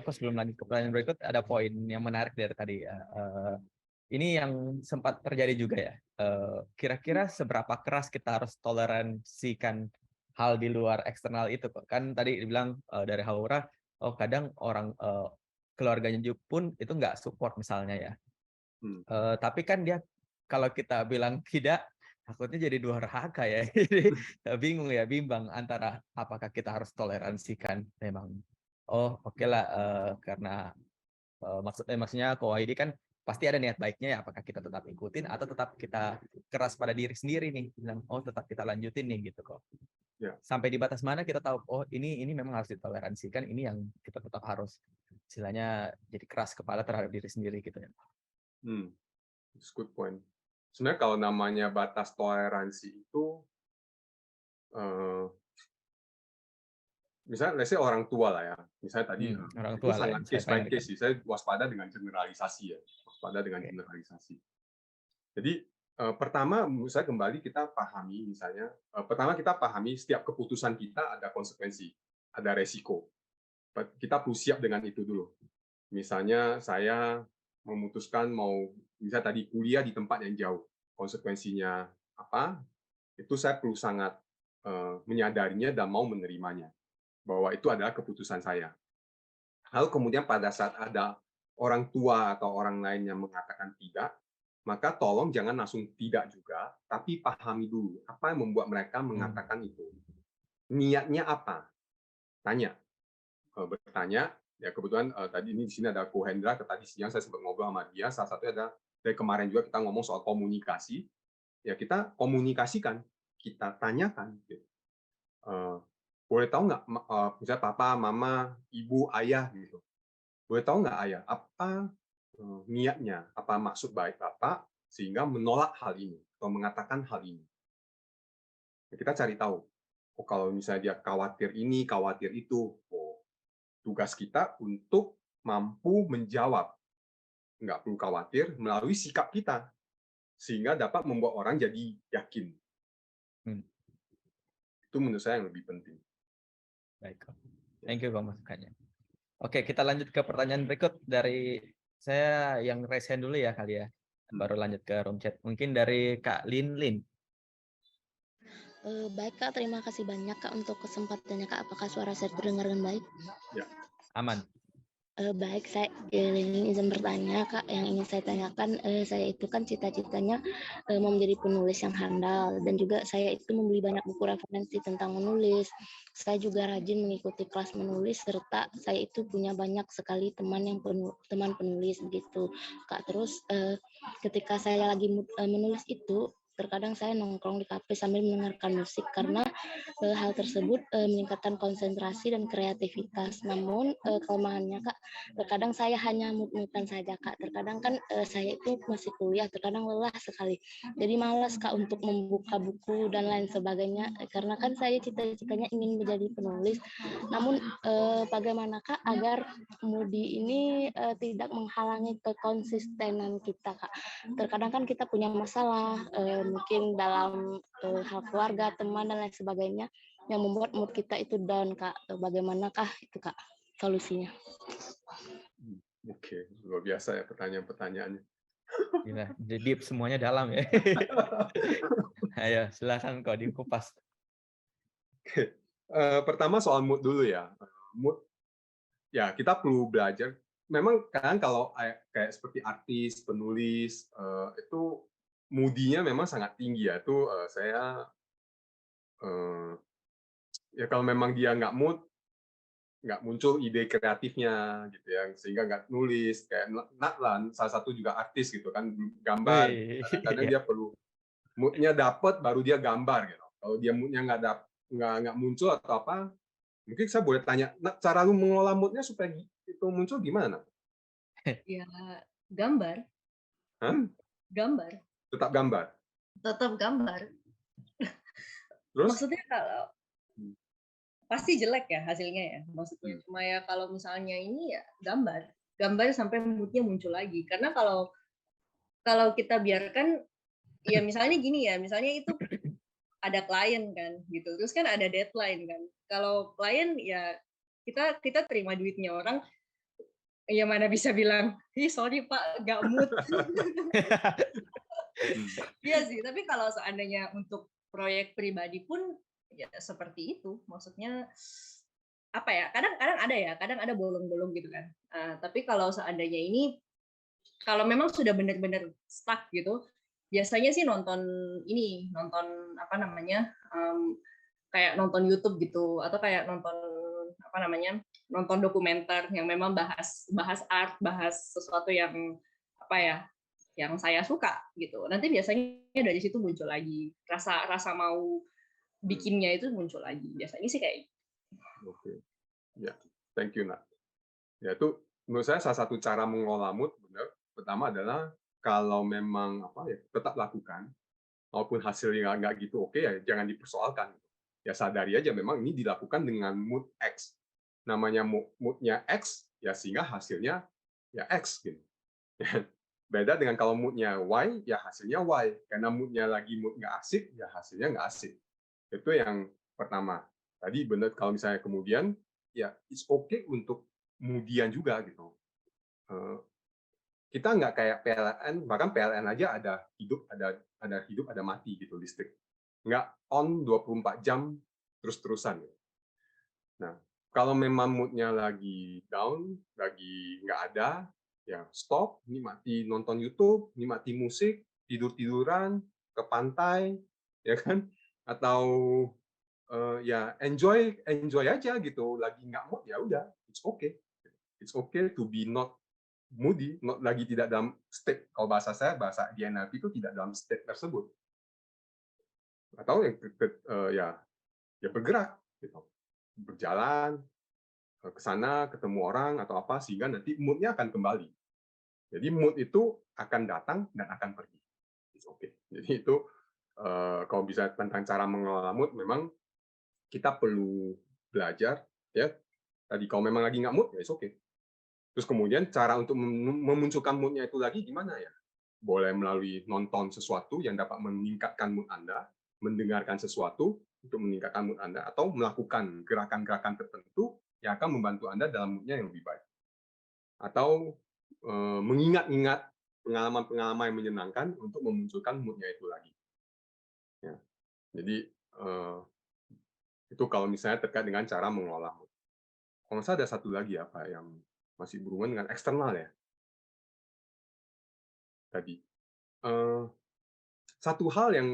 Aku sebelum lagi ke pertanyaan berikut, ada poin yang menarik dari tadi. Ini yang sempat terjadi juga ya. Kira-kira seberapa keras kita harus toleransikan hal di luar eksternal itu? Kan tadi dibilang dari Haura, oh kadang orang keluarganya pun itu nggak support misalnya ya. Tapi kan dia kalau kita bilang tidak, takutnya jadi durhaka ya. Jadi bingung ya, bimbang antara apakah kita harus toleransikan memang. Oh oke lah, karena maksudnya Ko Wahidi kan pasti ada niat baiknya ya, apakah kita tetap ikutin atau tetap kita keras pada diri sendiri nih, bilang oh tetap kita lanjutin nih gitu kok. Ya. Sampai di batas mana kita tahu oh ini memang harus ditoleransikan, ini yang kita tetap harus istilahnya jadi keras kepala terhadap diri sendiri gitu ya. It's good point. Sebenarnya kalau namanya batas toleransi itu, misalnya let's say orang tua lah ya, misalnya tadi orang itu tua sangat lah, case by case sih. Saya waspada dengan generalisasi ya, generalisasi. Jadi pertama saya kembali kita pahami misalnya, pertama kita pahami setiap keputusan kita ada konsekuensi, ada resiko. Kita perlu siap dengan itu dulu. Misalnya saya memutuskan mau misalnya tadi kuliah di tempat yang jauh, konsekuensinya apa? Itu saya perlu sangat menyadarinya dan mau menerimanya, bahwa itu adalah keputusan saya. Lalu kemudian pada saat ada orang tua atau orang lain yang mengatakan tidak, maka tolong jangan langsung tidak juga, tapi pahami dulu apa yang membuat mereka mengatakan itu. Niatnya apa? Tanya. Bertanya, ya kebetulan tadi ini di sini ada Ko Hendra, tadi siang saya sempat ngobrol sama dia, salah satunya ada dari kemarin juga kita ngomong soal komunikasi, ya kita komunikasikan, kita tanyakan. Gitu. Boleh tahu nggak, misalnya papa, mama, ibu, ayah, gitu. Boleh tahu nggak ayah, apa niatnya, apa maksud baik bapak, sehingga menolak hal ini, atau mengatakan hal ini. Ya, kita cari tahu, oh kalau misalnya dia khawatir ini, khawatir itu, tugas kita untuk mampu menjawab, nggak perlu khawatir, melalui sikap kita, sehingga dapat membuat orang jadi yakin. Itu menurut saya yang lebih penting. Baik, thank you masukannya. Oke, kita lanjut ke pertanyaan berikut dari saya yang raise hand dulu ya kali ya. Baru lanjut ke room chat. Mungkin dari Kak Lin Lin. Baik Kak, terima kasih banyak Kak untuk kesempatannya Kak. Apakah suara saya terdengar dengan baik? Ya. Aman. Baik, saya ini izin bertanya Kak. Yang ingin saya tanyakan, saya itu kan cita-citanya mau menjadi penulis yang handal, dan juga saya itu membeli banyak buku referensi tentang menulis. Saya juga rajin mengikuti kelas menulis, serta saya itu punya banyak sekali teman yang teman penulis begitu Kak. Terus ketika saya lagi menulis itu, terkadang saya nongkrong di kafe sambil mendengarkan musik, karena hal tersebut meningkatkan konsentrasi dan kreativitas. Namun kelemahannya Kak, terkadang saya hanya mut-mutan saja Kak. Terkadang kan saya itu masih kuliah, terkadang lelah sekali. Jadi malas Kak untuk membuka buku dan lain sebagainya, karena kan saya cita-citanya ingin menjadi penulis. Namun bagaimana Kak agar moodi ini tidak menghalangi kekonsistenan kita Kak. Terkadang kan kita punya masalah, mungkin dalam hal keluarga, teman, dan lain sebagainya, yang membuat mood kita itu down Kak. Bagaimanakah itu Kak solusinya? Oke, luar biasa ya pertanyaan-pertanyaannya. Gila, deep semuanya dalam ya. Ayo, silakan kok dikupas. Pertama soal mood dulu ya. Mood, ya kita perlu belajar. Memang kan kalau kayak seperti artis, penulis, itu moodinya memang sangat tinggi ya. Itu saya ya kalau memang dia nggak mood, nggak muncul ide kreatifnya gitu ya, sehingga nggak nulis. Kayak Natlan salah satu juga artis gitu kan, gambar. Kadang-kadang dia perlu moodnya dapat baru dia gambar gitu. Kalau dia moodnya nggak muncul atau apa, mungkin saya boleh tanya, cara lu mengelola moodnya supaya itu muncul gimana? Ya, gambar. Hah? Gambar. Tetap gambar. Tetap gambar. Terus? Maksudnya kalau pasti jelek ya hasilnya ya, maksudnya. Cuma ya kalau misalnya ini ya gambar sampai moodnya muncul lagi. Karena kalau kita biarkan, ya misalnya gini ya, misalnya itu ada klien kan gitu, terus kan ada deadline kan. Kalau klien ya kita terima duitnya orang, ya mana bisa bilang, ih sorry Pak, nggak mood. Iya sih, tapi kalau seandainya untuk proyek pribadi pun ya seperti itu, maksudnya apa ya, kadang ada bolong-bolong gitu kan. Tapi kalau seandainya ini, kalau memang sudah benar-benar stuck gitu, biasanya sih nonton apa namanya, kayak nonton YouTube gitu, atau kayak nonton apa namanya, nonton dokumenter yang memang bahas art, bahas sesuatu yang apa ya, yang saya suka gitu. Nanti biasanya dari situ muncul lagi rasa mau bikinnya, itu muncul lagi. Biasanya sih kayak gitu. Oke. Ya, thank you, Nat. Ya, itu menurut saya salah satu cara mengolah mood, benar. Pertama adalah kalau memang tetap lakukan, walaupun hasilnya nggak gitu oke, ya jangan dipersoalkan. Ya sadari aja memang ini dilakukan dengan mood X. Namanya moodnya X, ya sehingga hasilnya ya X gitu. Beda dengan kalau moodnya Y, ya hasilnya Y. Karena moodnya lagi mood nggak asik, ya hasilnya nggak asik. Itu yang pertama. Tadi benar, kalau misalnya kemudian, ya it's okay untuk kemudian juga gitu. Kita nggak kayak PLN, bahkan PLN aja ada hidup, ada mati gitu listrik. Nggak on 24 jam terus-terusan. Nah, kalau memang moodnya lagi down, lagi nggak ada, ya stop, nikmati nonton YouTube, nikmati musik, tidur-tiduran, ke pantai, ya kan? Atau ya enjoy aja gitu. Lagi nggak mood, ya udah, it's okay. It's okay to be not moody, lagi tidak dalam state. Kalau bahasa di NLP itu tidak dalam state tersebut. Atau ya bergerak, gitu. Berjalan ke sana, ketemu orang atau apa, sehingga nanti mood-nya akan kembali. Jadi mood itu akan datang dan akan pergi. It's okay. Jadi itu kalau bisa tentang cara mengelola mood, memang kita perlu belajar. Ya, tadi kalau memang lagi nggak mood, ya it's okay. Terus kemudian cara untuk memunculkan mood-nya itu lagi gimana ya? Boleh melalui nonton sesuatu yang dapat meningkatkan mood Anda, mendengarkan sesuatu untuk meningkatkan mood Anda, atau melakukan gerakan-gerakan tertentu yang akan membantu Anda dalam mood-nya yang lebih baik. Atau mengingat-ingat pengalaman-pengalaman yang menyenangkan untuk memunculkan mood-nya itu lagi. Ya. Jadi itu kalau misalnya terkait dengan cara mengolah mood. Kalau nggak salah ada satu lagi apa yang masih berhubungan dengan eksternal ya. Tadi. Satu hal yang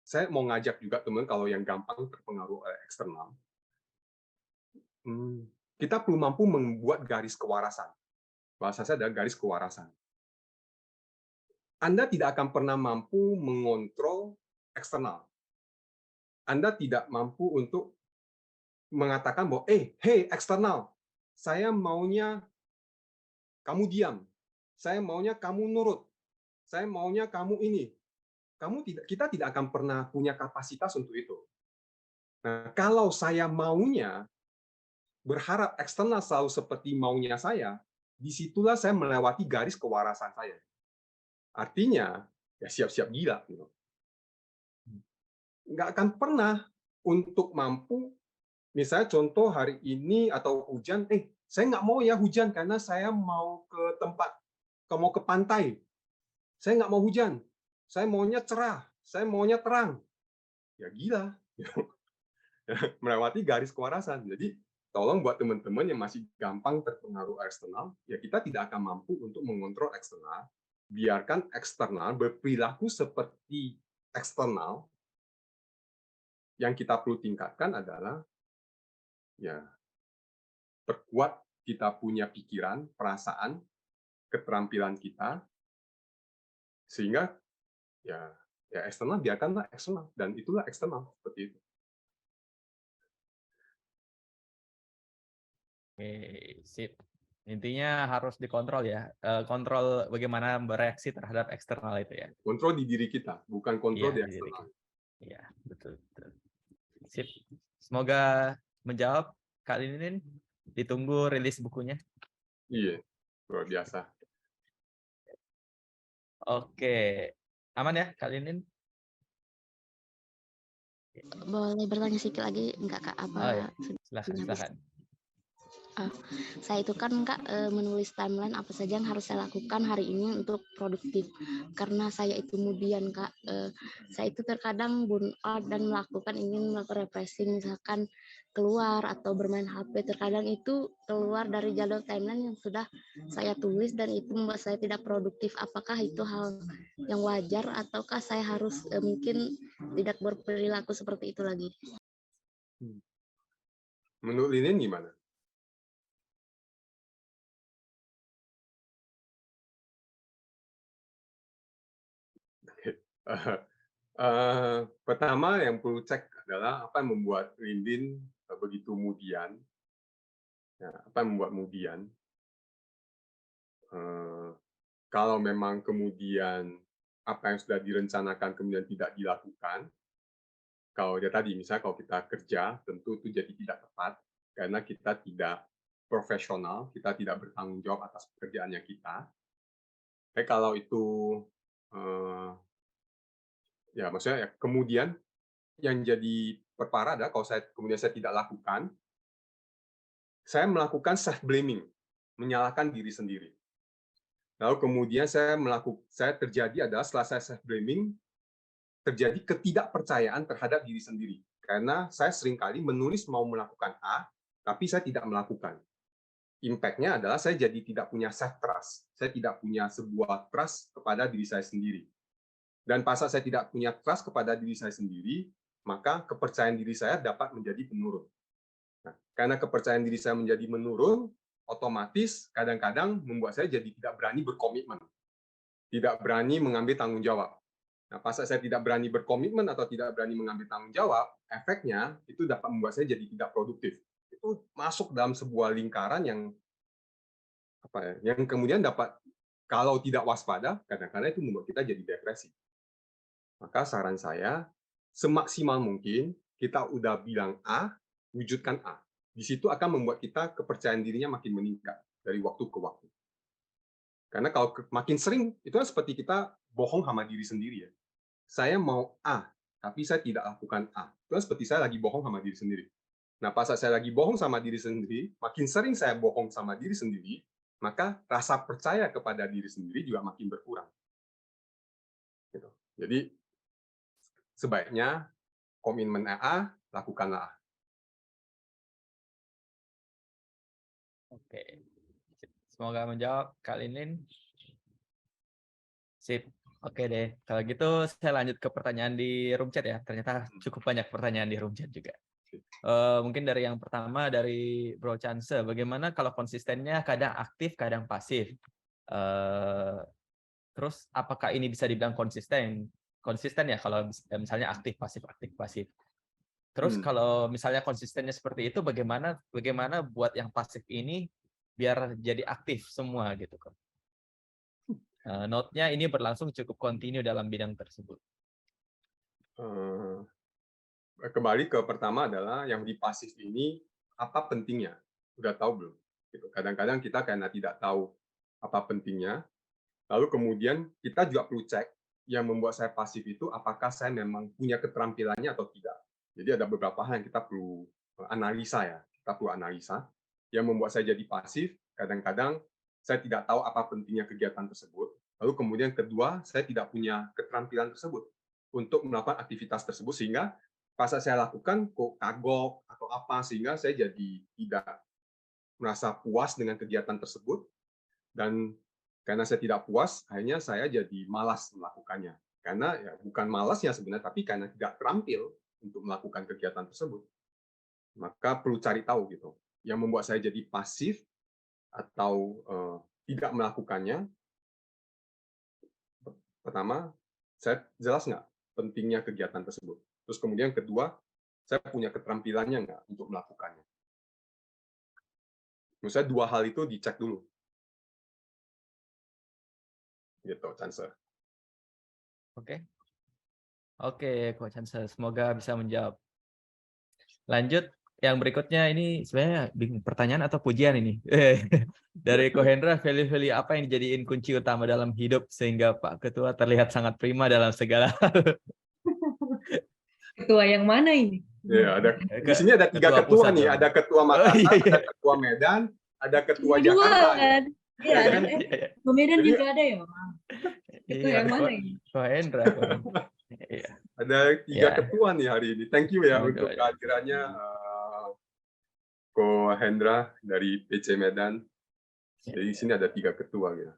saya mau ngajak juga teman kalau yang gampang terpengaruh oleh eksternal, kita perlu mampu membuat garis kewarasan. Bahasa saya adalah garis kewarasan. Anda tidak akan pernah mampu mengontrol eksternal. Anda tidak mampu untuk mengatakan bahwa, hey eksternal, saya maunya kamu diam, saya maunya kamu nurut, saya maunya kamu ini. Kita tidak akan pernah punya kapasitas untuk itu. Nah, kalau saya maunya berharap eksternal selalu seperti maunya saya, disitulah saya melewati garis kewarasan saya. Artinya, ya siap-siap gila. Gitu. Nggak akan pernah untuk mampu, misalnya contoh hari ini atau hujan, saya nggak mau ya hujan karena saya mau ke tempat, mau ke pantai. Saya nggak mau hujan. Saya maunya cerah. Saya maunya terang. Ya gila. Melewati garis kewarasan. Jadi tolong buat teman-teman yang masih gampang terpengaruh eksternal, ya kita tidak akan mampu untuk mengontrol eksternal. Biarkan eksternal berperilaku seperti eksternal. Yang kita perlu tingkatkan adalah ya perkuat kita punya pikiran, perasaan, keterampilan kita, sehingga ya eksternal biarkanlah eksternal, dan itulah eksternal seperti itu. Oke, sip. Intinya harus dikontrol ya, kontrol bagaimana bereaksi terhadap eksternal itu ya. Kontrol di diri kita, bukan kontrol di eksternal. Iya, betul. Sip. Semoga menjawab Kak Linin. Ditunggu rilis bukunya. Iya, luar biasa. Oke, aman ya Kak Linin? Boleh bertanya sedikit lagi enggak Kak? Apa? Oh, ya. Silakan. Saya itu kan Kak menulis timeline apa saja yang harus saya lakukan hari ini untuk produktif. Karena saya itu kemudian Kak, saya itu terkadang burn out dan ingin melakukan refreshing, misalkan keluar atau bermain HP. Terkadang itu keluar dari jalur timeline yang sudah saya tulis dan itu membuat saya tidak produktif. Apakah itu hal yang wajar ataukah saya harus mungkin tidak berperilaku seperti itu lagi? Menurut Linin gimana? Pertama yang perlu cek adalah apa yang membuat Linin begitu kemudian. Apa yang membuat kemudian? Kalau memang kemudian apa yang sudah direncanakan kemudian tidak dilakukan, kalau ya tadi misalnya kalau kita kerja tentu itu jadi tidak tepat karena kita tidak profesional, kita tidak bertanggung jawab atas pekerjaannya kita. Tapi kalau itu ya maksudnya kemudian yang jadi perparah adalah kalau kemudian saya tidak lakukan, saya melakukan self blaming, menyalahkan diri sendiri. Lalu kemudian saya terjadi adalah setelah saya self blaming, terjadi ketidakpercayaan terhadap diri sendiri. Karena saya seringkali menulis mau melakukan A, tapi saya tidak melakukan. Impact-nya adalah saya jadi tidak punya self trust. Saya tidak punya sebuah trust kepada diri saya sendiri. Dan pasal saya tidak punya trust kepada diri saya sendiri, maka kepercayaan diri saya dapat menjadi menurun. Nah, karena kepercayaan diri saya menjadi menurun, otomatis kadang-kadang membuat saya jadi tidak berani berkomitmen, tidak berani mengambil tanggung jawab. Nah, pasal saya tidak berani berkomitmen atau tidak berani mengambil tanggung jawab, efeknya itu dapat membuat saya jadi tidak produktif. Itu masuk dalam sebuah lingkaran yang kemudian dapat, kalau tidak waspada, kadang-kadang itu membuat kita jadi depresi. Maka saran saya, semaksimal mungkin kita udah bilang A, wujudkan A. Di situ akan membuat kita kepercayaan dirinya makin meningkat dari waktu ke waktu. Karena kalau makin sering, itu kan seperti kita bohong sama diri sendiri ya. Saya mau A, tapi saya tidak lakukan A. Itu kan seperti saya lagi bohong sama diri sendiri. Nah, pas saya lagi bohong sama diri sendiri, makin sering saya bohong sama diri sendiri, maka rasa percaya kepada diri sendiri juga makin berkurang. Gitu. Jadi, sebaiknya komitmen A, lakukanlah A. Oke. Semoga menjawab, Kak Lin. Sip. Oke deh. Kalau gitu saya lanjut ke pertanyaan di room chat ya. Ternyata cukup banyak pertanyaan di room chat juga. Mungkin dari yang pertama dari Bro Chance, bagaimana kalau konsistennya kadang aktif, kadang pasif? Terus apakah ini bisa dibilang konsisten? Konsisten ya kalau misalnya aktif, pasif, aktif, pasif. Terus kalau misalnya konsistennya seperti itu, bagaimana buat yang pasif ini biar jadi aktif semua gitu kok? Note-nya ini berlangsung cukup kontinu dalam bidang tersebut. Kembali ke pertama adalah yang di pasif ini apa pentingnya? Udah tahu belum? Gitu. Kadang-kadang kita karena tidak tahu apa pentingnya, lalu kemudian kita juga perlu cek yang membuat saya pasif itu apakah saya memang punya keterampilannya atau tidak. Jadi ada beberapa hal yang kita perlu analisa ya. Kita perlu analisa yang membuat saya jadi pasif. Kadang-kadang saya tidak tahu apa pentingnya kegiatan tersebut. Lalu kemudian kedua, saya tidak punya keterampilan tersebut untuk melakukan aktivitas tersebut sehingga pas saya lakukan kok kagok atau apa sehingga saya jadi tidak merasa puas dengan kegiatan tersebut dan karena saya tidak puas akhirnya saya jadi malas melakukannya karena ya bukan malasnya sebenarnya tapi karena tidak terampil untuk melakukan kegiatan tersebut maka perlu cari tahu gitu yang membuat saya jadi pasif atau tidak melakukannya. Pertama, saya jelas nggak pentingnya kegiatan tersebut. Terus kemudian kedua, saya punya keterampilannya nggak untuk melakukannya. Menurut saya dua hal itu dicek dulu. Gitu, Chance. Oke, Coach Chance. Semoga bisa menjawab. Lanjut, yang berikutnya ini sebenarnya pertanyaan atau pujian ini. Dari Ko Hendra, value-value apa yang dijadiin kunci utama dalam hidup sehingga Pak Ketua terlihat sangat prima dalam segala hal? Ketua yang mana ini? Ya, di sini ada 3 ketua nih, ada ketua Makassar, ada ketua Medan, ada ketua Jakarta. Kan? Iya, kan? Medan juga ada ya, Bang? Ketua yang mana ini? Ko Hendra. Ada 3 ketua nih hari ini. Thank you ya untuk kehadirannya Ko Hendra dari PC Medan. Jadi di sini ada 3 ketua gitu.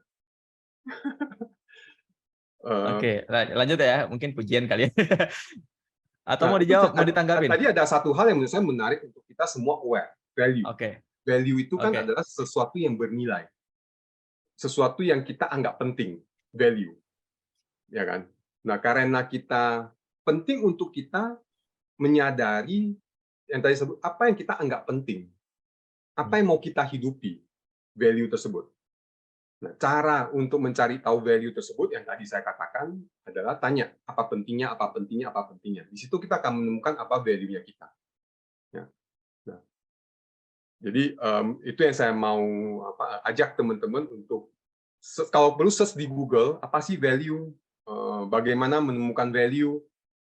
Oke, lanjut ya. Mungkin pujian kali ya. Atau mau dijawab, mau ditanggapin? Tadi ada satu hal yang menurut saya menarik untuk kita semua aware, value. Value itu kan adalah sesuatu yang bernilai. Sesuatu yang kita anggap penting, value. Ya kan? Nah, karena kita penting untuk kita menyadari yang tadi sebut apa yang kita anggap penting. Apa yang mau kita hidupi, value tersebut. Nah, cara untuk mencari tahu value tersebut yang tadi saya katakan adalah tanya apa pentingnya, apa pentingnya, apa pentingnya. Di situ kita akan menemukan apa value-nya kita. Ya. Nah, jadi itu yang saya mau ajak teman-teman untuk kalau perlu search di Google apa sih value, bagaimana menemukan value,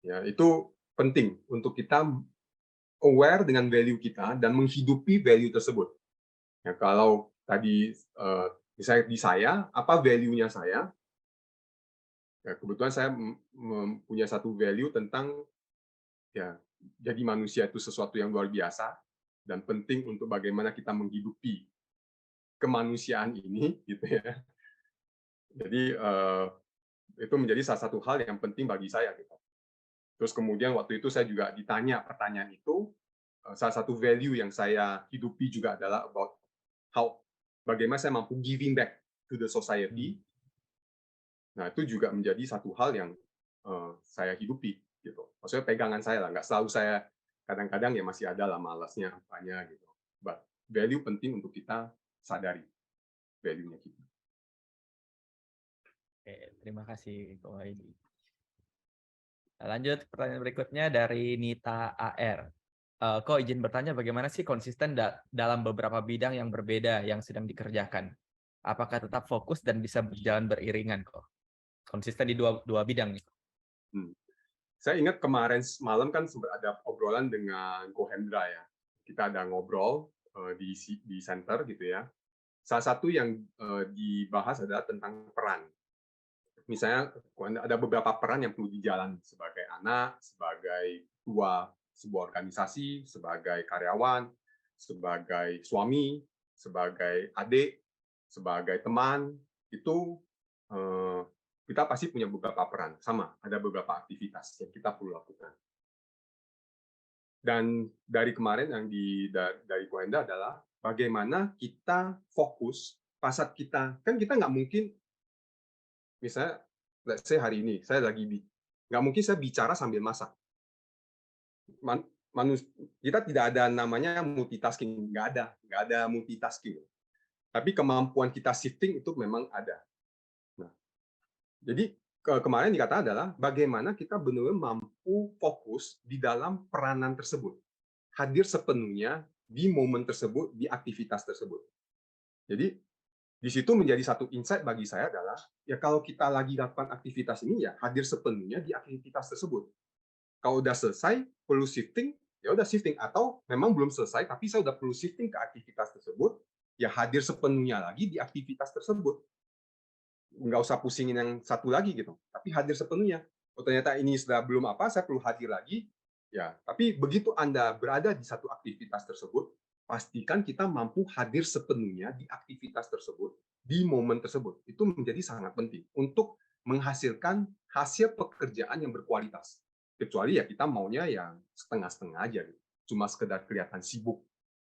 ya itu penting untuk kita aware dengan value kita dan menghidupi value tersebut. Ya, kalau tadi misalnya di saya, apa value-nya saya? Ya, kebetulan saya mempunyai satu value tentang ya jadi manusia itu sesuatu yang luar biasa dan penting untuk bagaimana kita menghidupi kemanusiaan ini, gitu ya. Jadi itu menjadi salah satu hal yang penting bagi saya. Gitu. Terus kemudian waktu itu saya juga ditanya pertanyaan itu, salah satu value yang saya hidupi juga adalah about bagaimana saya mampu giving back to the society. Nah, itu juga menjadi satu hal yang saya hidupi, gitu. Maksudnya pegangan saya lah, nggak selalu saya kadang-kadang ya masih ada lah malasnya apanya gitu. But value penting untuk kita sadari value-nya kita. Oke, terima kasih Ko Waidi. Lanjut pertanyaan berikutnya dari Nita AR. Kok izin bertanya bagaimana sih konsisten dalam beberapa bidang yang berbeda yang sedang dikerjakan? Apakah tetap fokus dan bisa berjalan beriringan kok? Konsisten di dua bidang nih. Saya ingat kemarin malam kan sempat ada obrolan dengan Ko Hendra ya. kita ada ngobrol di center gitu ya. Salah satu yang dibahas adalah tentang peran. Misalnya ada beberapa peran yang perlu dijalani sebagai anak, sebagai ketua sebuah organisasi, sebagai karyawan, sebagai suami, sebagai adik, sebagai teman. Itu kita pasti punya beberapa peran. Sama, ada beberapa aktivitas yang kita perlu lakukan. Dan dari kemarin yang dari Koenda adalah bagaimana kita fokus pasat kita. Kan kita nggak mungkin, misalnya, let's say hari ini, nggak mungkin saya bicara sambil masak. Kita tidak ada namanya multitasking, nggak ada multitasking. Tapi kemampuan kita shifting itu memang ada. Nah, jadi kemarin dikatakan adalah bagaimana kita benar-benar mampu fokus di dalam peranan tersebut, hadir sepenuhnya di momen tersebut, di aktivitas tersebut. Jadi di situ menjadi satu insight bagi saya adalah, ya kalau kita lagi lakukan aktivitas ini, ya hadir sepenuhnya di aktivitas tersebut. Kalau udah selesai, perlu shifting, ya udah shifting. Atau memang belum selesai, tapi saya udah perlu shifting ke aktivitas tersebut, ya hadir sepenuhnya lagi di aktivitas tersebut. Nggak usah pusingin yang satu lagi gitu, tapi hadir sepenuhnya. Oh, ternyata ini sudah belum apa, saya perlu hadir lagi. Ya, tapi begitu Anda berada di satu aktivitas tersebut, pastikan kita mampu hadir sepenuhnya di aktivitas tersebut, di momen tersebut. Itu menjadi sangat penting untuk menghasilkan hasil pekerjaan yang berkualitas. Kecuali ya kita maunya yang setengah-setengah aja, gitu. Cuma sekedar kelihatan sibuk.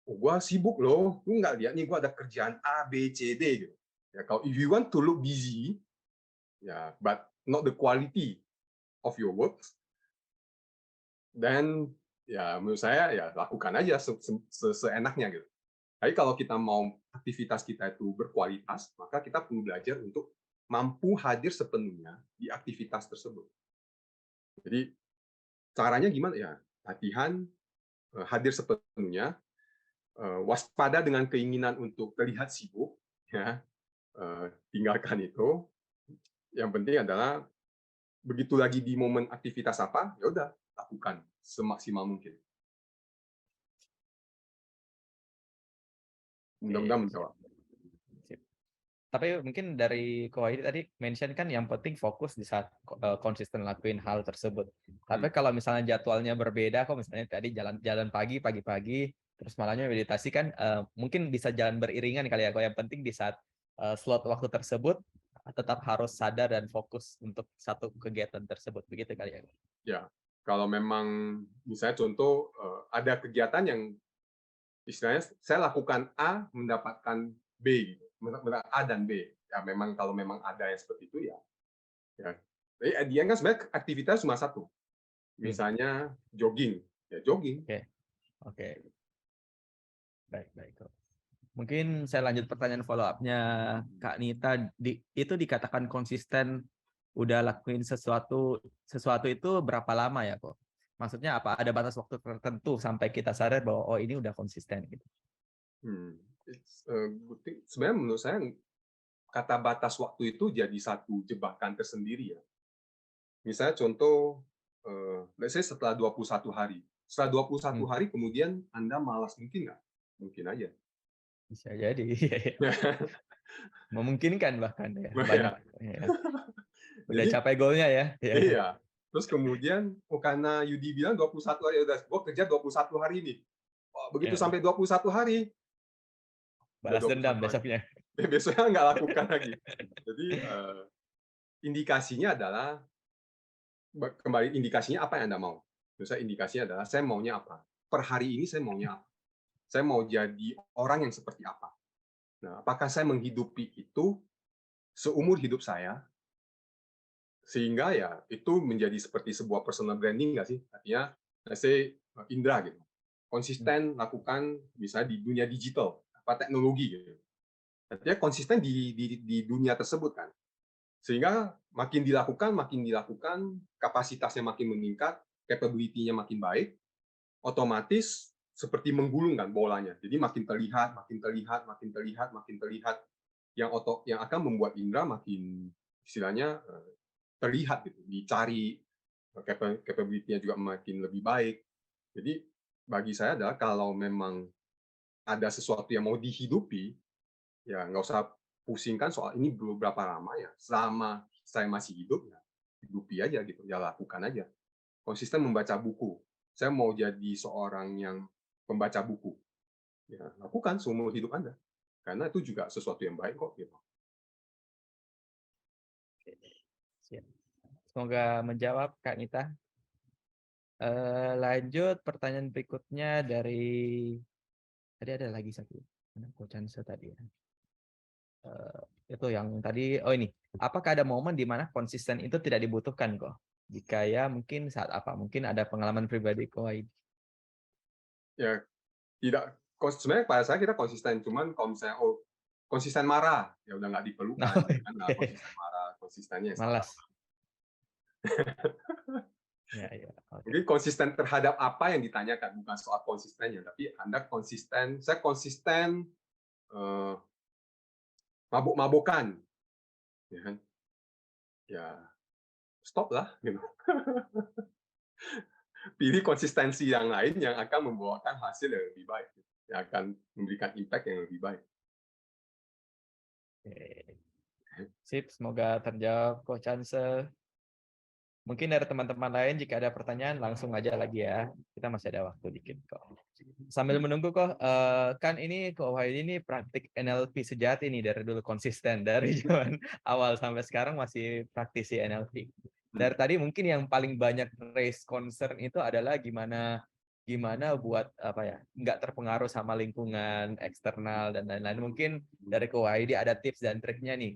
Oh, gua sibuk loh, lu nggak lihat nih gua ada kerjaan A, B, C, D gitu. Ya, kalau if you want to look busy, ya, but not the quality of your work, dan ya menurut saya ya lakukan aja seenaknya gitu. Tapi kalau kita mau aktivitas kita itu berkualitas, maka kita perlu belajar untuk mampu hadir sepenuhnya di aktivitas tersebut. Jadi caranya gimana ya? Latihan, hadir sepenuhnya, waspada dengan keinginan untuk terlihat sibuk, ya, tinggalkan itu. Yang penting adalah begitu lagi di momen aktivitas apa, ya udah lakukan semaksimal mungkin. Mudah-mudahan menjawab. Tapi mungkin dari Ko Wahidi tadi mention kan yang penting fokus di saat konsisten lakuin hal tersebut. Tapi kalau misalnya jadwalnya berbeda, kok misalnya tadi jalan pagi-pagi, terus malamnya meditasi kan mungkin bisa jalan beriringan kali ya. Kalau yang penting di saat slot waktu tersebut tetap harus sadar dan fokus untuk satu kegiatan tersebut, begitu kali ya. Ya, kalau memang misalnya contoh ada kegiatan yang istilahnya saya lakukan A mendapatkan B, A dan B. Ya memang kalau memang ada yang seperti itu ya. Jadi dia kan sebenarnya aktivitas cuma satu. Misalnya jogging, ya jogging. Oke. Baik. Mungkin saya lanjut pertanyaan follow up-nya Kak Nita. Itu dikatakan konsisten udah lakuin sesuatu itu berapa lama ya kok? Maksudnya apa? Ada batas waktu tertentu sampai kita sadar bahwa oh ini udah konsisten gitu. Sebenarnya menurut saya kata batas waktu itu jadi satu jebakan tersendiri ya. Misalnya contoh, let's say setelah 21 hari. Setelah 21 hari kemudian Anda malas, mungkin nggak? Mungkin aja. Bisa jadi. Memungkinkan bahkan ya. Banyak. Ya. Udah capai goalnya ya. Iya. Terus kemudian, karena Yudi bilang 21 hari, udah gue kerja 21 hari ini. Oh, begitu sampai 21 hari, balas dendam besoknya. Besoknya nggak lakukan lagi. Jadi indikasinya adalah, kembali indikasinya apa yang Anda mau. Misalnya indikasinya adalah saya maunya apa. Per hari ini saya maunya apa. Saya mau jadi orang yang seperti apa. Nah, apakah saya menghidupi itu seumur hidup saya, sehingga ya itu menjadi seperti sebuah personal branding nggak sih? Artinya, let's say Indra gitu, konsisten lakukan misalnya di dunia digital, apa teknologi gitu. Artinya konsisten di dunia tersebut kan, sehingga makin dilakukan, kapasitasnya makin meningkat, capability-nya makin baik, otomatis seperti menggulung kan bolanya. Jadi makin terlihat, yang akan membuat Indra makin istilahnya terlihat gitu, dicari, capability-nya juga makin lebih baik. Jadi bagi saya adalah kalau memang ada sesuatu yang mau dihidupi, ya nggak usah pusingkan soal ini belum berapa lama ya. Selama saya masih hidup, ya hidupi aja gitu, ya lakukan aja. Konsisten membaca buku. Saya mau jadi seorang yang pembaca buku. Ya, lakukan seumur hidup Anda. Karena itu juga sesuatu yang baik kok. Gitu. Siap. Semoga menjawab Kak Nita. Lanjut pertanyaan berikutnya dari tadi ada lagi satu Coach Hanse tadi ya. Itu yang tadi ini apakah ada momen di mana konsisten itu tidak dibutuhkan kok? Jika ya mungkin saat apa? Mungkin ada pengalaman pribadi kok. Ya tidak, sebenarnya pada saya kita konsisten, cuman kalau misalnya konsisten marah ya udah nggak diperlukan, kan nggak konsisten marah, konsistennya salah. Malas. Ya, okay. Mungkin konsisten terhadap apa yang ditanyakan, bukan soal konsistennya, tapi Anda konsisten, saya konsisten mabuk-mabukan, ya kan? Ya stop lah, gitu. Pilih konsistensi yang lain yang akan membawakan hasil yang lebih baik, yang akan memberikan impact yang lebih baik. Sip, semoga terjawab Coach Hanse. Mungkin dari teman-teman lain jika ada pertanyaan langsung aja lagi ya. Kita masih ada waktu dikit kok. Sambil menunggu kok, kan ini kok ini praktik NLP sejati nih dari dulu konsisten dari zaman awal sampai sekarang masih praktisi NLP. Dari tadi mungkin yang paling banyak raise concern itu adalah gimana buat apa ya nggak terpengaruh sama lingkungan eksternal dan lain-lain. Mungkin dari KWID ada tips dan triknya nih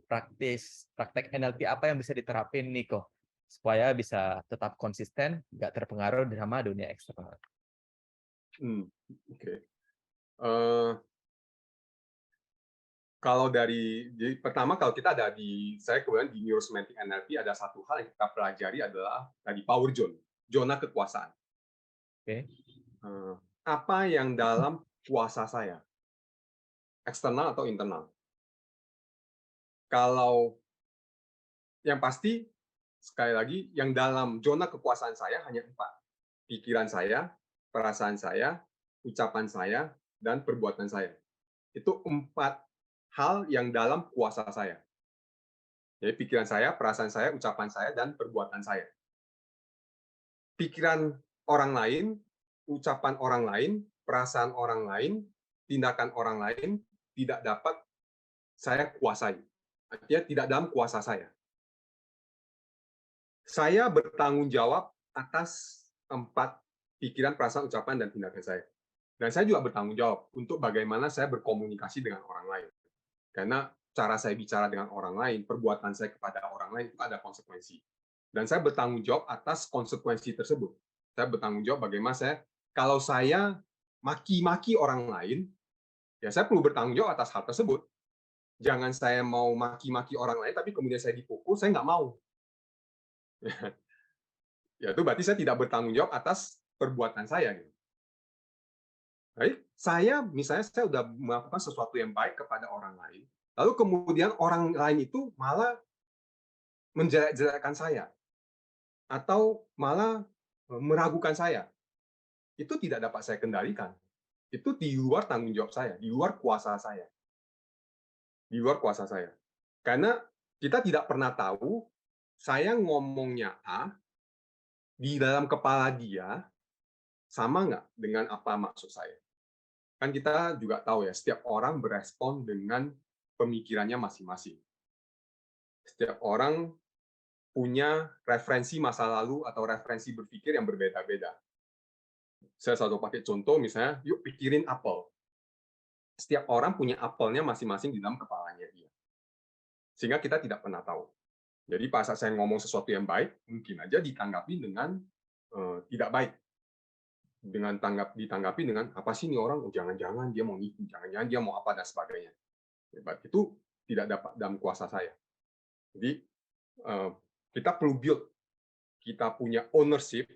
praktek NLP apa yang bisa diterapin nih kok supaya bisa tetap konsisten, nggak terpengaruh sama dunia eksternal. Oke. Kalau jadi pertama kalau kita ada saya kemudian di Neurosemantic NLP ada satu hal yang kita pelajari adalah tadi power zone, zona kekuasaan. Oke. Apa yang dalam kuasa saya, eksternal atau internal? Kalau yang pasti sekali lagi, yang dalam zona kekuasaan saya hanya 4. Pikiran saya, perasaan saya, ucapan saya, dan perbuatan saya. Itu 4 hal yang dalam kuasa saya. Jadi pikiran saya, perasaan saya, ucapan saya, dan perbuatan saya. Pikiran orang lain, ucapan orang lain, perasaan orang lain, tindakan orang lain tidak dapat saya kuasai. Artinya tidak dalam kuasa saya. Saya bertanggung jawab atas 4 pikiran, perasaan, ucapan, dan tindakan saya. Dan saya juga bertanggung jawab untuk bagaimana saya berkomunikasi dengan orang lain. Karena cara saya bicara dengan orang lain, perbuatan saya kepada orang lain itu ada konsekuensi. Dan saya bertanggung jawab atas konsekuensi tersebut. Saya bertanggung jawab bagaimana kalau saya maki-maki orang lain, ya saya perlu bertanggung jawab atas hal tersebut. Jangan saya mau maki-maki orang lain, tapi kemudian saya dipukul, saya nggak mau. Ya itu berarti saya tidak bertanggung jawab atas perbuatan saya. Baik, misalnya saya sudah melakukan sesuatu yang baik kepada orang lain, lalu kemudian orang lain itu malah menjelek-jelekkan saya, atau malah meragukan saya. Itu tidak dapat saya kendalikan. Itu di luar tanggung jawab saya, di luar kuasa saya. Di luar kuasa saya. Karena kita tidak pernah tahu, saya ngomongnya A, di dalam kepala dia sama nggak dengan apa maksud saya. Kan kita juga tahu ya, setiap orang berespon dengan pemikirannya masing-masing. Setiap orang punya referensi masa lalu atau referensi berpikir yang berbeda-beda. Saya selalu pakai contoh, misalnya, yuk pikirin apel. Setiap orang punya apelnya masing-masing di dalam kepalanya dia. Sehingga kita tidak pernah tahu. Jadi pas saya ngomong sesuatu yang baik, mungkin aja ditanggapi dengan tidak baik. Ditanggapi dengan apa sih ini orang? Oh, jangan-jangan dia mau nipu, jangan-jangan dia mau apa dan sebagainya. Itu tidak dapat dalam kuasa saya. Jadi kita perlu build, kita punya ownership,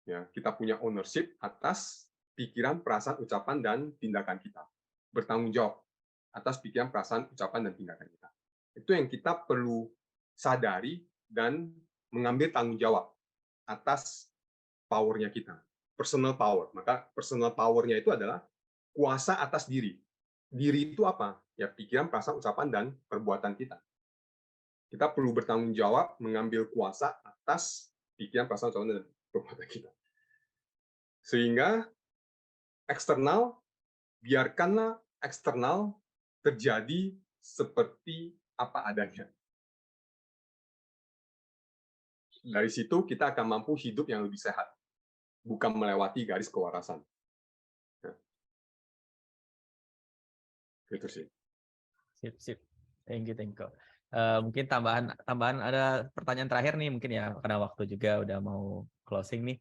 ya kita punya ownership atas pikiran, perasaan, ucapan dan tindakan kita. Bertanggung jawab atas pikiran, perasaan, ucapan dan tindakan kita. Itu yang kita perlu sadari dan mengambil tanggung jawab atas powernya kita. personal power. Maka personal power-nya itu adalah kuasa atas diri. Diri itu apa? Ya pikiran, perasaan, ucapan, dan perbuatan kita. Kita perlu bertanggung jawab mengambil kuasa atas pikiran, perasaan, ucapan, dan perbuatan kita. Sehingga eksternal, biarkanlah eksternal terjadi seperti apa adanya. Dari situ kita akan mampu hidup yang lebih sehat, bukan melewati garis kewarasan. Gitu sih. Sip. Thank you. Mungkin tambahan ada pertanyaan terakhir nih mungkin ya, karena waktu juga udah mau closing nih.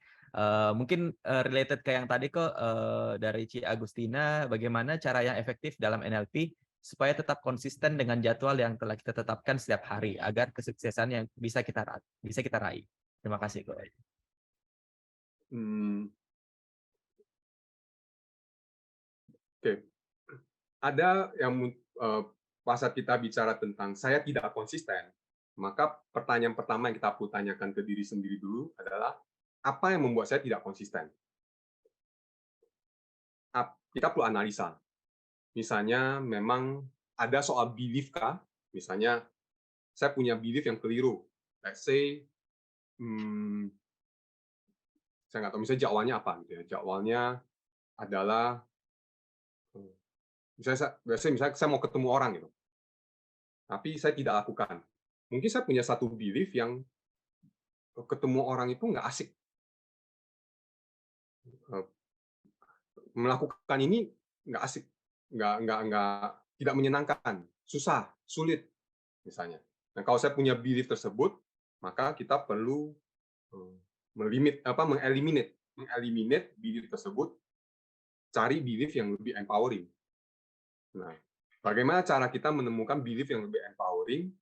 Mungkin related ke yang tadi kok, dari Ci Agustina, bagaimana cara yang efektif dalam NLP supaya tetap konsisten dengan jadwal yang telah kita tetapkan setiap hari agar kesuksesan yang bisa kita raih. Terima kasih kok. Oke. Ada yang pas kita bicara tentang saya tidak konsisten, maka pertanyaan pertama yang kita perlu tanyakan ke diri sendiri dulu adalah apa yang membuat saya tidak konsisten? Kita perlu analisa. Misalnya memang ada soal belief kah? Misalnya saya punya belief yang keliru. Let's say saya nggak tahu misalnya jadwalnya apa gitu ya. Jadwalnya adalah misalnya saya mau ketemu orang gitu. Tapi saya tidak lakukan. Mungkin saya punya satu belief yang ketemu orang itu nggak asik. Melakukan ini nggak asik, tidak menyenangkan, susah, sulit, misalnya. Nah, kalau saya punya belief tersebut, maka kita perlu mengeliminate belief tersebut, cari belief yang lebih empowering. Nah, bagaimana cara kita menemukan belief yang lebih empowering?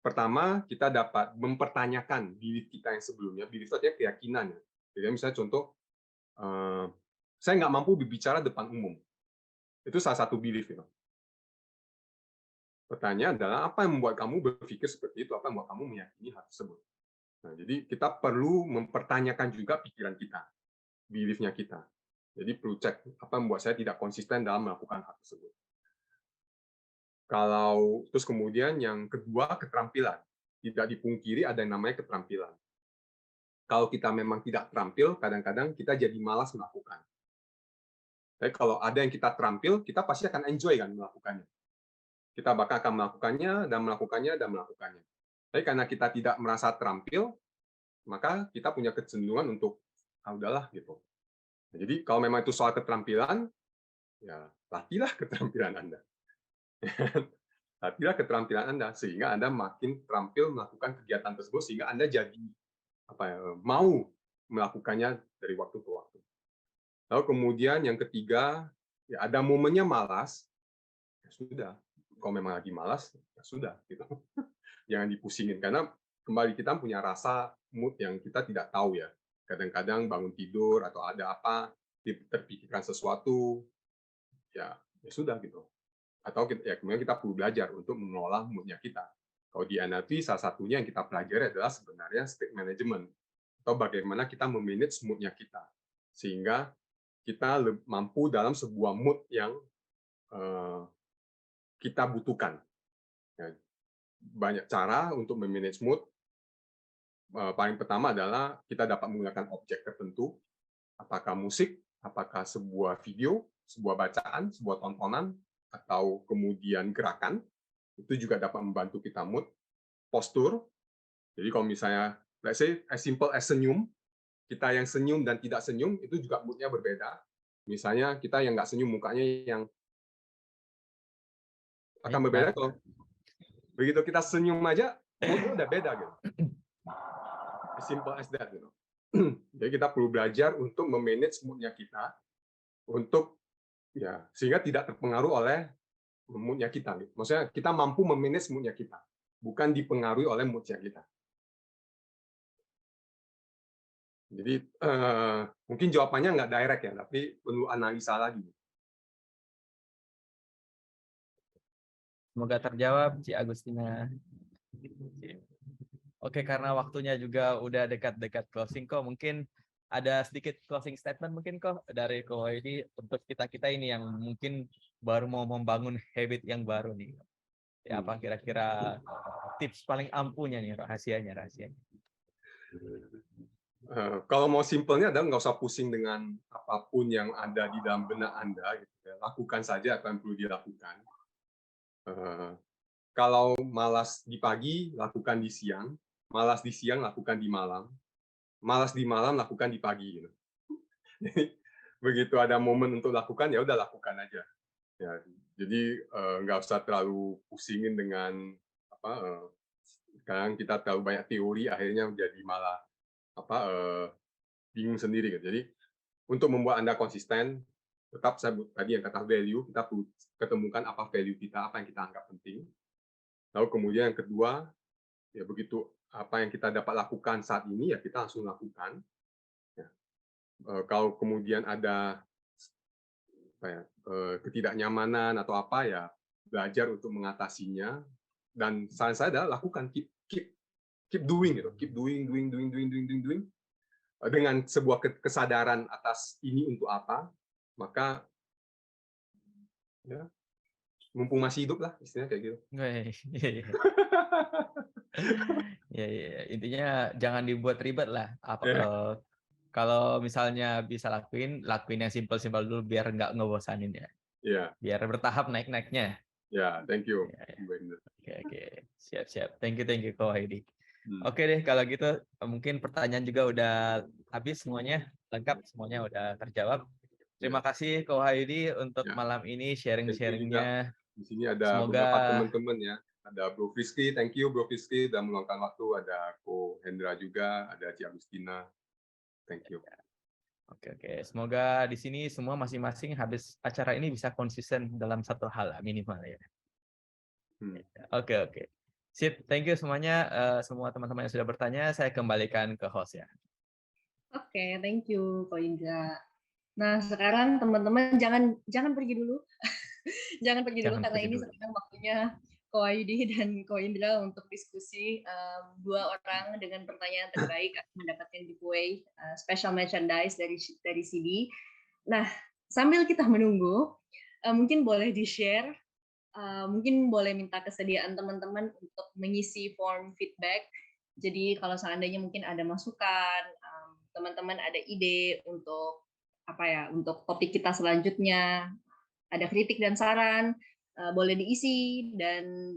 Pertama, kita dapat mempertanyakan belief kita yang sebelumnya. Belief itu artinya keyakinan. Jadi misalnya contoh, saya nggak mampu berbicara depan umum. Itu salah satu belief. Gitu. Pertanyaan adalah, apa yang membuat kamu berpikir seperti itu? Apa yang membuat kamu meyakini hal tersebut? Nah, jadi kita perlu mempertanyakan juga pikiran kita, belief-nya kita. Jadi perlu cek, apa yang membuat saya tidak konsisten dalam melakukan hal tersebut. Terus kemudian yang kedua, keterampilan. Tidak dipungkiri ada yang namanya keterampilan. Kalau kita memang tidak terampil, kadang-kadang kita jadi malas melakukan. Tapi kalau ada yang kita terampil, kita pasti akan enjoy kan melakukannya. Kita bakal akan melakukannya, dan melakukannya, dan melakukannya. Tapi karena kita tidak merasa terampil, maka kita punya kecenderungan untuk, udahlah, gitu. Nah, jadi kalau memang itu soal keterampilan, ya latihlah keterampilan Anda. Latihlah keterampilan Anda, sehingga Anda makin terampil melakukan kegiatan tersebut, sehingga Anda jadi mau melakukannya dari waktu ke waktu. Lalu kemudian yang ketiga, ya ada momennya malas, ya sudah. Kalau memang lagi malas, ya sudah. Gitu. Jangan dipusingin, karena kembali kita punya rasa mood yang kita tidak tahu ya. Kadang-kadang bangun tidur atau ada apa, terpikirkan sesuatu, ya sudah gitu. Atau kemudian kita perlu belajar untuk mengelola mood-nya kita. Kalau di NLP, salah satunya yang kita pelajari adalah sebenarnya state management, atau bagaimana kita memanage mood-nya kita, sehingga kita mampu dalam sebuah mood yang kita butuhkan. Banyak cara untuk memanage mood. Paling pertama adalah kita dapat menggunakan objek tertentu, apakah musik, apakah sebuah video, sebuah bacaan, sebuah tontonan, atau kemudian gerakan. Itu juga dapat membantu kita mood. Postur, jadi kalau misalnya, let's say, as simple as senyum, kita yang senyum dan tidak senyum, itu juga mood-nya berbeda. Misalnya, kita yang nggak senyum, mukanya yang akan berbeda. Kalau begitu kita senyum aja, mood-nya udah beda. Gitu. As simple as that. Gitu. Jadi kita perlu belajar untuk memanage mood-nya kita, untuk sehingga tidak terpengaruh oleh mood-nya kita. Gitu. Maksudnya, kita mampu memanage mood-nya kita, bukan dipengaruhi oleh mood-nya kita. Jadi mungkin jawabannya nggak direct ya, tapi perlu analisa lagi. Semoga terjawab, Ci Agustina. Oke, karena waktunya juga udah dekat-dekat closing kok, mungkin ada sedikit closing statement mungkin kok dari Ko ini untuk kita ini yang mungkin baru mau membangun habit yang baru nih. Ya, apa kira-kira tips paling ampuhnya nih, rahasianya? Kalau mau simpelnya adalah nggak usah pusing dengan apapun yang ada di dalam benak Anda. Gitu ya. Lakukan saja apa yang perlu dilakukan. Kalau malas di pagi, lakukan di siang. Malas di siang, lakukan di malam. Malas di malam, lakukan di pagi. Gitu. Begitu ada momen untuk lakukan, ya udah lakukan aja. Ya, jadi nggak usah terlalu pusingin dengan sekarang kita terlalu banyak teori, akhirnya menjadi malah bingung sendiri. Gitu. Jadi untuk membuat Anda konsisten, tetap saya tadi yang kata value, kita perlu ketemukan apa value kita, apa yang kita anggap penting. Lalu kemudian yang kedua, ya begitu apa yang kita dapat lakukan saat ini, ya kita langsung lakukan. Ya. Kalau kemudian ada ketidaknyamanan atau apa, ya belajar untuk mengatasinya. Dan saran saya adalah lakukan, keep doing, gitu. Keep doing. Dengan sebuah kesadaran atas ini untuk apa, maka ya mumpung masih hidup lah, istilahnya kayak gitu. Ya, intinya jangan dibuat ribet lah. Kalau misalnya bisa lakuin yang simpel-simpel dulu biar nggak ngebosanin ya. Iya. Biar bertahap naik-naiknya. Ya, thank you. Oke. Siap. Thank you Ko Heidi. Oke deh, kalau gitu mungkin pertanyaan juga udah habis semuanya, lengkap semuanya udah terjawab. Terima kasih Ko Heidi untuk malam ini sharing-sharingnya. Di sini ada beberapa teman-teman ya. Ada Bro Frisky, thank you Bro Frisky sudah meluangkan waktu. Ada Ko Hendra juga, ada Ci Agustina. Thank you. Oke. Semoga di sini semua masing-masing habis acara ini bisa konsisten dalam satu hal minimal ya. Oke. Sip, thank you semuanya, semua teman-teman yang sudah bertanya. Saya kembalikan ke host ya. Oke, thank you Ko Indra. Nah, sekarang teman-teman jangan pergi dulu. Jangan pergi dulu karena ini sekarang waktunya Ko Heidi dan Ko Indra untuk diskusi. Dua orang dengan pertanyaan terbaik akan mendapatkan giveaway special merchandise dari CD. Nah, sambil kita menunggu, mungkin boleh di-share, mungkin boleh minta kesediaan teman-teman untuk mengisi form feedback. Jadi kalau seandainya mungkin ada masukan, teman-teman ada ide untuk untuk topik kita selanjutnya, ada kritik dan saran, boleh diisi dan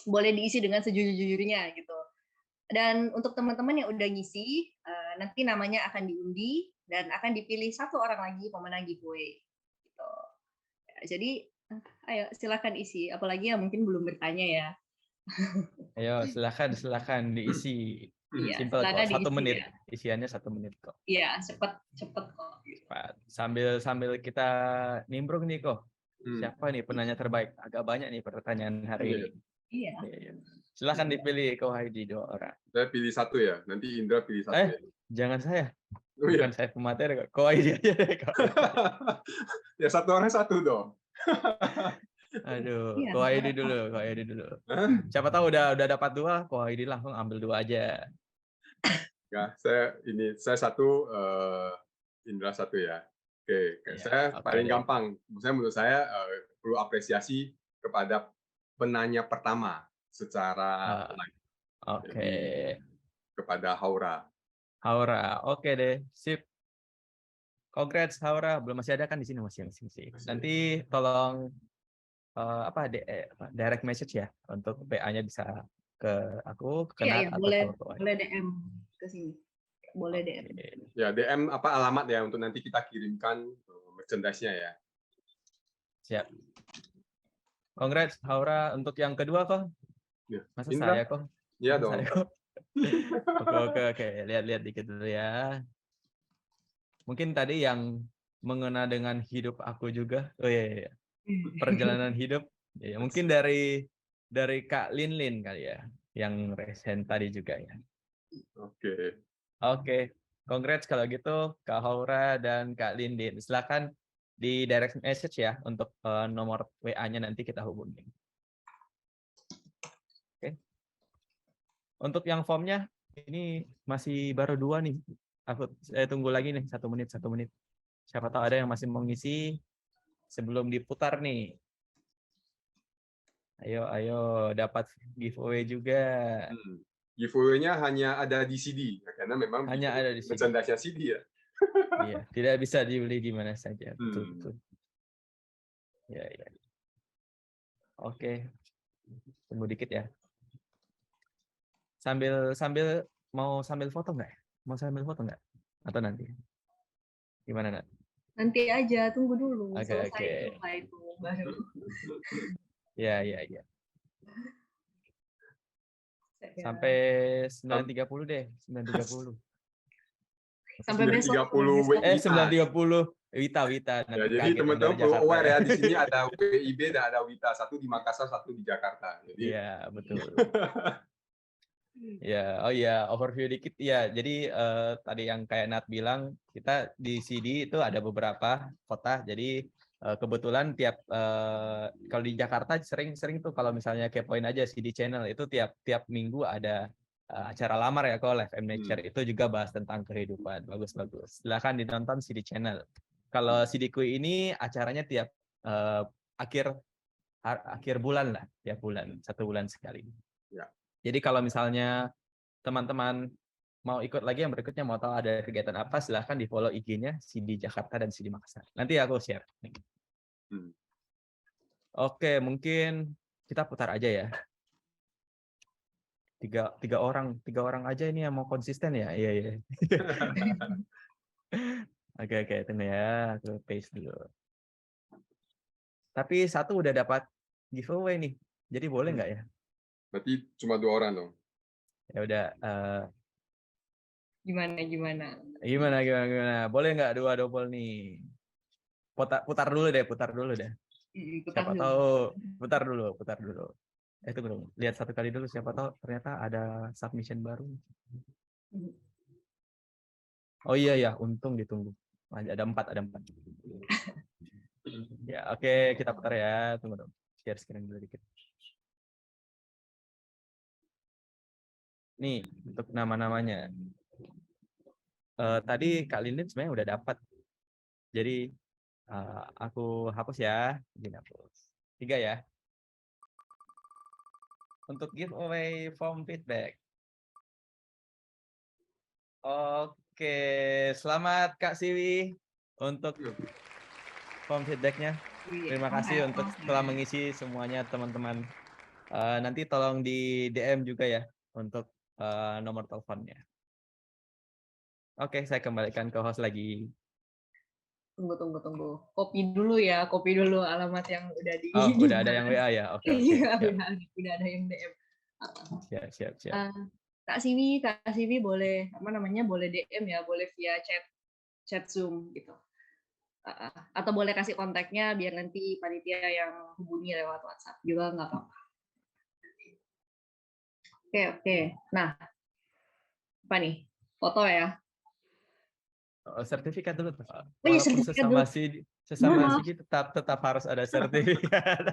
boleh diisi dengan sejujur-jujurnya gitu. Dan untuk teman-teman yang udah ngisi, nanti namanya akan diundi dan akan dipilih satu orang lagi pemenang giveaway. Gitu. Jadi, ayo silakan isi. Apalagi yang mungkin belum bertanya ya. Ayo silakan diisi. Iya, simple kok, 1 menit. Ya. Isiannya 1 menit kok. Iya, cepet kok. Sambil kita nimbrung nih kok. Siapa nih penanya terbaik? Agak banyak nih pertanyaan hari ini. Iya. Silakan dipilih Ko Heidi 2 orang. Saya pilih satu ya. Nanti Indra pilih satu. Ya. Jangan saya. Bukan saya pemateri kok. Ko Heidi aja deh kok. Ya satu orang satu dong. Aduh, Ko Heidi dulu. Siapa tahu udah dapat 2, Ko Heidi langsung ambil 2 aja. Ya, saya satu, Indra satu ya. Oke, saya paling gampang. Menurut saya perlu apresiasi kepada penanya pertama secara live. Oke. Kepada Haura. Oke deh, sip. Congrats Haura, belum masih ada kan di sini masih. Nanti tolong direct message ya untuk PA-nya bisa ke aku, ke Nat, atau boleh DM ke sini. Boleh DM. Ya, DM alamat ya untuk nanti kita kirimkan merchandise-nya ya. Siap. Congrats Haura untuk yang kedua kok. Ya. Masa saya kok? Iya dong. Oke. Lihat dikit dulu ya. Mungkin tadi yang mengena dengan hidup aku juga. Oh iya. Perjalanan hidup. Ya, mungkin dari Kak Lin kali ya, yang recent tadi juga ya. Oke. Congrats kalau gitu Kak Haura dan Kak Lin. Silakan di direct message ya untuk nomor WA-nya nanti kita hubungi. Oke. Untuk yang formnya Ini masih baru 2 nih. Saya tunggu lagi nih 1 menit. Siapa tahu ada yang masih mau ngisi sebelum diputar nih. Ayo dapat giveaway juga. Giveaway-nya hanya ada di CD karena memang hanya ada di CD. Merchandise-nya CD ya. Iya, tidak bisa dibeli di mana saja. Betul. Ya. Oke. Tunggu dikit ya. Sambil sambil foto nggak? Mau sambil foto nggak? Atau nanti? Gimana, Nat? Nanti aja, tunggu dulu. Oke. Selesai itu baru. Ya. Sampai 9.30 deh, 9.30. Sampai besok. 9.30. Wita. Ya, jadi teman-teman perlu aware ya, di sini ada WIB dan ada Wita, satu di Makassar, satu di Jakarta. Jadi iya, betul. Ya, overview dikit ya. Jadi tadi yang kayak Nat bilang, kita di CD itu ada beberapa kota. Jadi kebetulan tiap kalau di Jakarta sering tuh kalau misalnya kepoin aja CD channel itu tiap minggu ada acara lamar ya, kalau Life and Nature itu juga bahas tentang kehidupan. Bagus. Silakan ditonton CD channel. Kalau CD Kui ini acaranya tiap akhir bulan lah, tiap bulan, 1 bulan sekali. Ya. Jadi kalau misalnya teman-teman mau ikut lagi yang berikutnya, mau tahu ada kegiatan apa, silahkan di follow IG-nya CD Jakarta dan CD Makassar. Nanti aku share. Oke, mungkin kita putar aja ya. Tiga orang aja ini yang mau konsisten ya. Iya. Oke, tunggu ya, aku paste dulu. Tapi 1 udah dapat giveaway nih, jadi boleh nggak ya? berarti cuma 2 orang dong. Ya udah. Gimana? Boleh nggak 2 double nih? Putar dulu deh. Siapa tahu, putar dulu. Tunggu dong. Lihat 1 kali dulu, siapa tahu ternyata ada submission baru. Oh iya, untung ditunggu. Ada 4. Ya, oke, kita putar ya. Tunggu dong. Share screen dulu dikit. Nih, untuk nama-namanya. Tadi Kak Lindin sebenarnya udah dapat. Jadi aku hapus ya. Jadi hapus. 3 ya. Untuk giveaway form feedback. Oke, selamat Kak Siwi untuk form feedbacknya. Terima kasih untuk telah mengisi semuanya teman-teman. Nanti tolong di DM juga ya untuk nomor teleponnya. Oke, saya kembalikan ke host lagi. Tunggu. Copy dulu alamat yang udah di. Oh, udah ada yang WA ya. Oke. Iya, udah ada yang DM. Siap. Kak Siwi boleh boleh DM ya, boleh via chat Zoom gitu. Atau boleh kasih kontaknya biar nanti panitia yang hubungi lewat WhatsApp juga nggak apa-apa. Oke. Nah, apa nih? Foto ya? Sertifikat dulu. Walaupun sesama sih tetap harus ada sertifikat.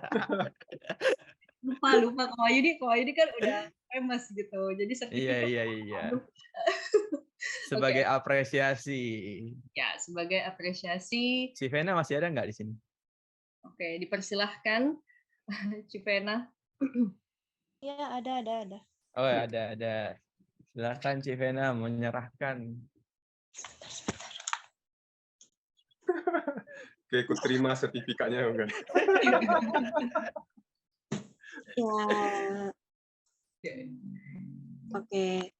Lupa Ko Ayudi kan udah famous gitu. Jadi sertifikat. Iya. Sebagai apresiasi. Ya, sebagai apresiasi. Si Vena masih ada nggak di sini? Oke, dipersilahkan Civena. Ya, ada. Oh, ada. Silakan Civena menyerahkan. Oke, aku terima sertifikatnya enggak? Ya. Oke.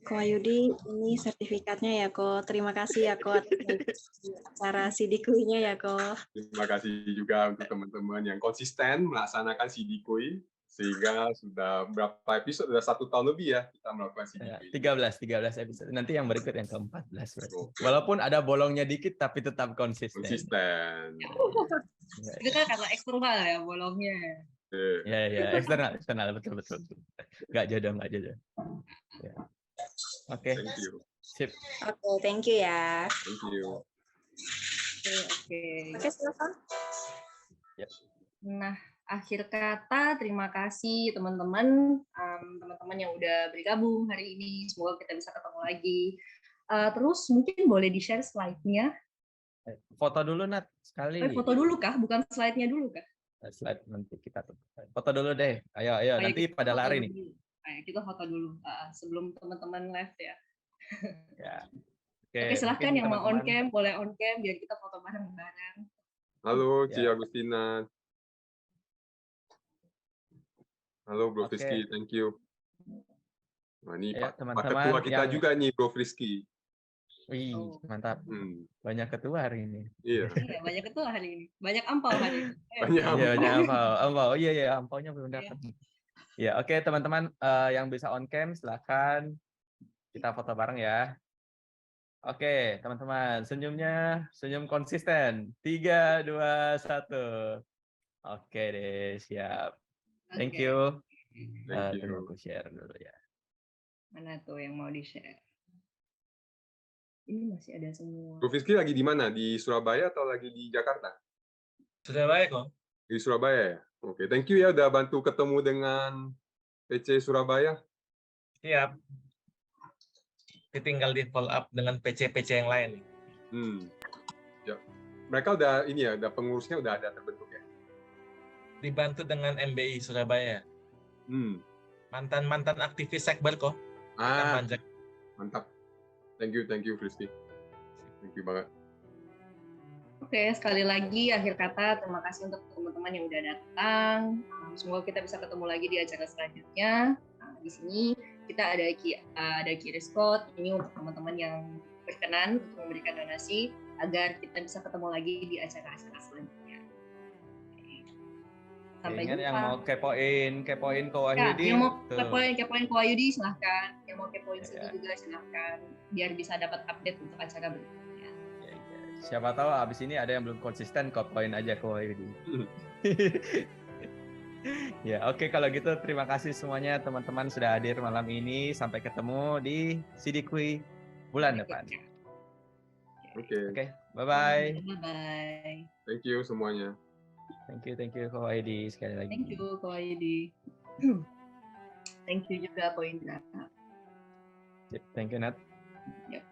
Ko Ayudi, ini sertifikatnya ya, Ko. Terima kasih ya, Ko, acara CD Kui-nya ya, Ko. Terima kasih juga untuk teman-teman yang konsisten melaksanakan CD Kui, sehingga sudah berapa episode? Sudah 1 tahun lebih ya kita melakukan CD Kui. 13 episode. Nanti yang berikut yang ke-14. Walaupun ada bolongnya dikit, tapi tetap konsisten. Itu kan karena eksternal ya bolongnya. Ya, eksternal betul. Nggak jodoh. Ya. Oke. Thank you. Sip. Oke, thank you ya. Thank you. Oke. Oke, silakan. Ya. Nah, akhir kata, terima kasih teman-teman, teman-teman yang udah bergabung hari ini. Semoga kita bisa ketemu lagi. Terus mungkin boleh di-share slide-nya. Foto dulu, Nat, sekali. Foto dulu kah? Bukan slide-nya dulu kah? Slide nanti kita tuh. Foto dulu deh. Ayo, nanti pada lari nih. Ayo, kita foto dulu sebelum teman-teman live ya. Ya. Oke, silahkan yang mau on cam, boleh on cam biar kita foto bareng-bareng. Halo, Ci Agustina. Halo, Bro Frisky, thank you. Nah, ini Pak Ketua kita juga nih, Bro Frisky. Wih, mantap. Banyak ketua hari ini. Iya. Banyak ketua hari ini. Banyak ampau hari ini. Banyak ampau. Iya, ampaunya belum dapat. Ya, oke teman-teman yang bisa on cam silakan kita foto bareng ya. Oke, teman-teman, senyum konsisten. 3, 2, 1. Oke deh, siap. Thank you. Tunggu aku share dulu ya. Mana tuh yang mau di-share? Ini masih ada semua. Bro Frisky lagi di mana? Di Surabaya atau lagi di Jakarta? Surabaya kok. Di Surabaya ya? Oke, thank you ya udah bantu ketemu dengan PC Surabaya. Siap. Tinggal di follow up dengan PC-PC yang lain. Ya. Mereka udah ini ya, udah pengurusnya udah ada terbentuk ya. Dibantu dengan MBI Surabaya. Mantan aktivis sekber kok. Mantap. Thank you Frisky. Thank you banget. Oke, sekali lagi akhir kata terima kasih untuk teman-teman yang udah datang. Semoga kita bisa ketemu lagi di acara selanjutnya. Di sini kita ada QR code ini untuk teman-teman yang berkenan untuk memberikan donasi agar kita bisa ketemu lagi di acara-acara selanjutnya. Sampai jumpa. Yang mau kepoin Ko Wahyudi. Yang mau kepoin Ko Wahyudi silahkan. Yang mau kepoin sini juga silahkan. Biar bisa dapat update untuk acara berikutnya. Siapa tahu abis ini ada yang belum konsisten, kepoin aja Ko Wahyudi. Ya, oke, kalau gitu terima kasih semuanya teman-teman sudah hadir malam ini. Sampai ketemu di Sidikui bulan depan. Oke. Bye-bye. Bye-bye. Thank you semuanya. Thank you Ko Wahyudi sekali lagi. Thank you Ko Wahyudi. Thank you juga Ko Indra. Thank you Nat. Yep.